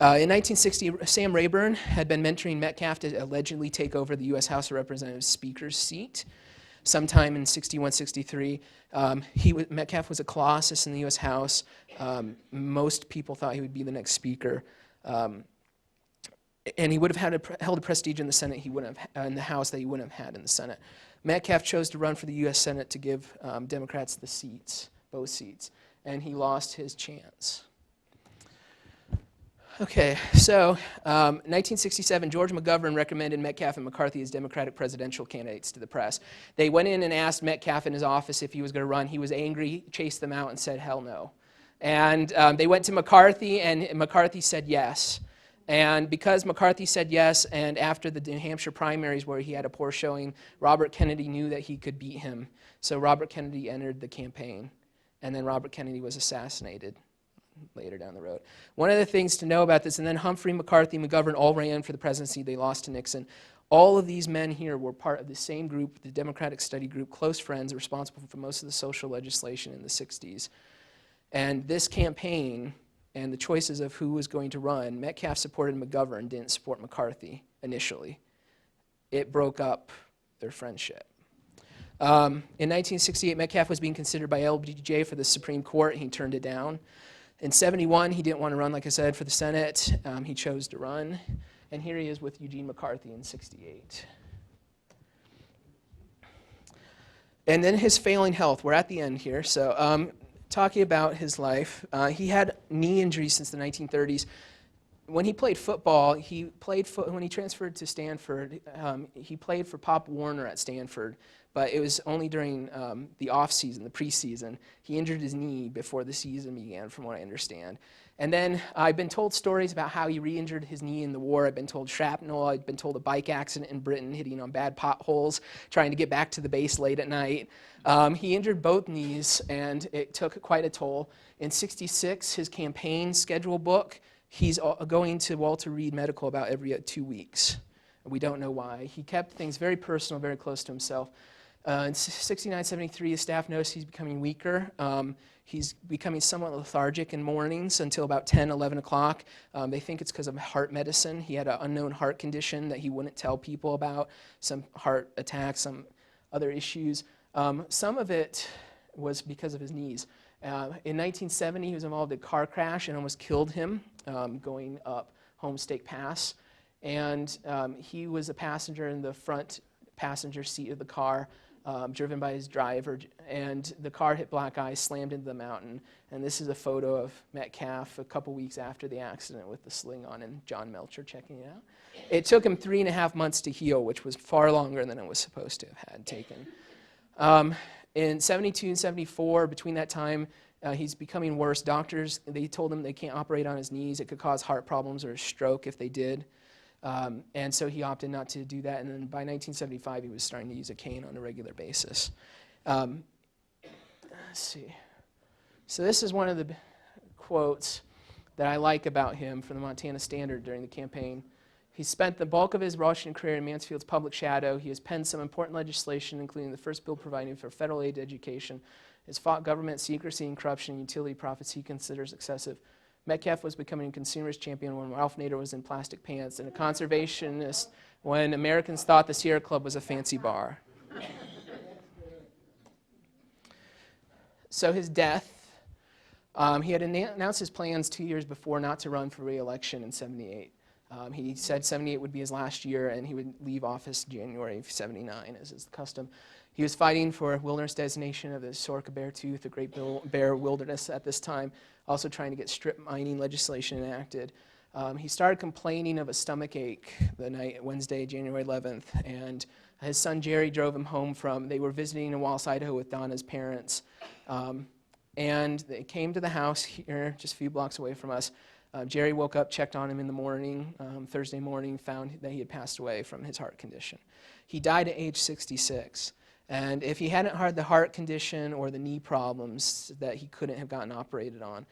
In 1960, Sam Rayburn had been mentoring Metcalf to allegedly take over the U.S. House of Representatives Speaker's seat. Sometime in 61, 63, Metcalf was a colossus in the U.S. House. Most people thought he would be the next speaker. And he would have held a prestige in the Senate he wouldn't have, in the House that he wouldn't have had in the Senate. Metcalf chose to run for the U.S. Senate to give Democrats the seats, both seats, and he lost his chance. Okay, so 1967, George McGovern recommended Metcalf and McCarthy as Democratic presidential candidates to the press. They went in and asked Metcalf in his office if he was going to run. He was angry, chased them out, and said, hell no. And they went to McCarthy, and McCarthy said yes. And because McCarthy said yes, and after the New Hampshire primaries where he had a poor showing, Robert Kennedy knew that he could beat him. So Robert Kennedy entered the campaign, and then Robert Kennedy was assassinated later down the road. One of the things to know about this, and then Humphrey, McCarthy, McGovern all ran for the presidency. They lost to Nixon. All of these men here were part of the same group, the Democratic Study Group, close friends, responsible for most of the social legislation in the 60s. And this campaign and the choices of who was going to run, Metcalf supported McGovern, didn't support McCarthy initially. It broke up their friendship. In 1968, Metcalf was being considered by LBJ for the Supreme Court. He turned it down. In 71, he didn't want to run, like I said, for the Senate. He chose to run. And here he is with Eugene McCarthy in 68. And then his failing health. We're at the end here. So talking about his life, he had knee injuries since the 1930s. When he played football, when he transferred to Stanford, he played for Pop Warner at Stanford, but it was only during the off-season, the preseason. He injured his knee before the season began, from what I understand. And then I've been told stories about how he re-injured his knee in the war. I've been told shrapnel. I've been told a bike accident in Britain, hitting on bad potholes, trying to get back to the base late at night. He injured both knees, and it took quite a toll. In 66, his campaign schedule book, he's going to Walter Reed Medical about every 2 weeks. We don't know why. He kept things very personal, very close to himself. In 69, 73, his staff noticed he's becoming weaker. He's becoming somewhat lethargic in mornings until about 10, 11 o'clock. They think it's because of heart medicine. He had an unknown heart condition that he wouldn't tell people about, some heart attacks, some other issues. Some of it was because of his knees. In 1970, he was involved in a car crash and almost killed him going up Homestake Pass. And he was a passenger in the front passenger seat of the car, driven by his driver, and the car hit black ice, slammed into the mountain. And this is a photo of Metcalf a couple weeks after the accident with the sling on, and John Melcher checking it out. It took him 3.5 months to heal, which was far longer than it was supposed to have had taken. In 72 and 74, between that time, he's becoming worse. Doctors, they told him they can't operate on his knees. It could cause heart problems or a stroke if they did. And so he opted not to do that. And then by 1975, he was starting to use a cane on a regular basis. Let's see. So this is one of the quotes that I like about him from the Montana Standard during the campaign. He spent the bulk of his Washington career in Mansfield's public shadow. He has penned some important legislation, including the first bill providing for federal aid to education. He has fought government secrecy and corruption and utility profits he considers excessive. Metcalf was becoming a consumerist champion when Ralph Nader was in plastic pants, and a conservationist when Americans thought the Sierra Club was a fancy bar. So his death, he had announced his plans 2 years before not to run for re-election in 78. He said 78 would be his last year, and he would leave office January of 79, as is the custom. He was fighting for wilderness designation of the Sorca Beartooth, the Great Bear Wilderness at this time, also trying to get strip mining legislation enacted. He started complaining of a stomach ache the night, Wednesday, January 11th, and His son Jerry drove him home they were visiting in Wallace, Idaho with Donna's parents. And they came to the house here, just a few blocks away from us. Jerry woke up, checked on him in the morning, Thursday morning, found that he had passed away from his heart condition. He died at age 66. And if he hadn't had the heart condition or the knee problems that he couldn't have gotten operated on,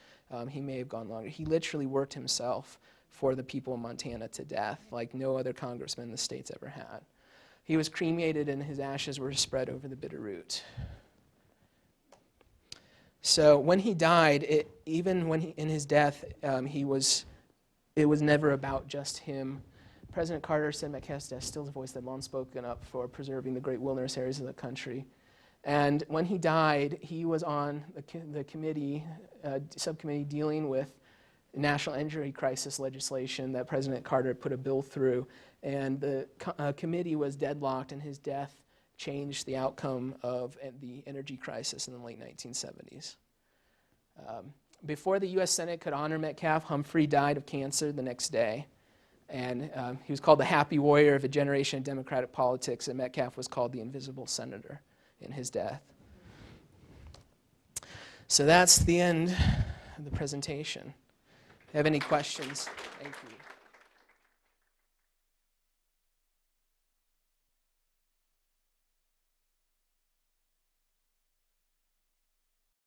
he may have gone longer. He literally worked himself for the people of Montana to death, like no other congressman the state's ever had. He was cremated and his ashes were spread over the Bitterroot. So when he died, even in his death, it was never about just him. President Carter said Metcalf's death still the voice that long spoken up for preserving the great wilderness areas of the country. And when he died, he was on the committee, subcommittee dealing with national energy crisis legislation that President Carter put a bill through. And the committee was deadlocked, and his death changed the outcome of the energy crisis in the late 1970s. Before the U.S. Senate could honor Metcalf, Humphrey died of cancer the next day. And he was called the happy warrior of a generation of Democratic politics, and Metcalf was called the invisible senator in his death. So that's the end of the presentation. If you have any questions, thank you.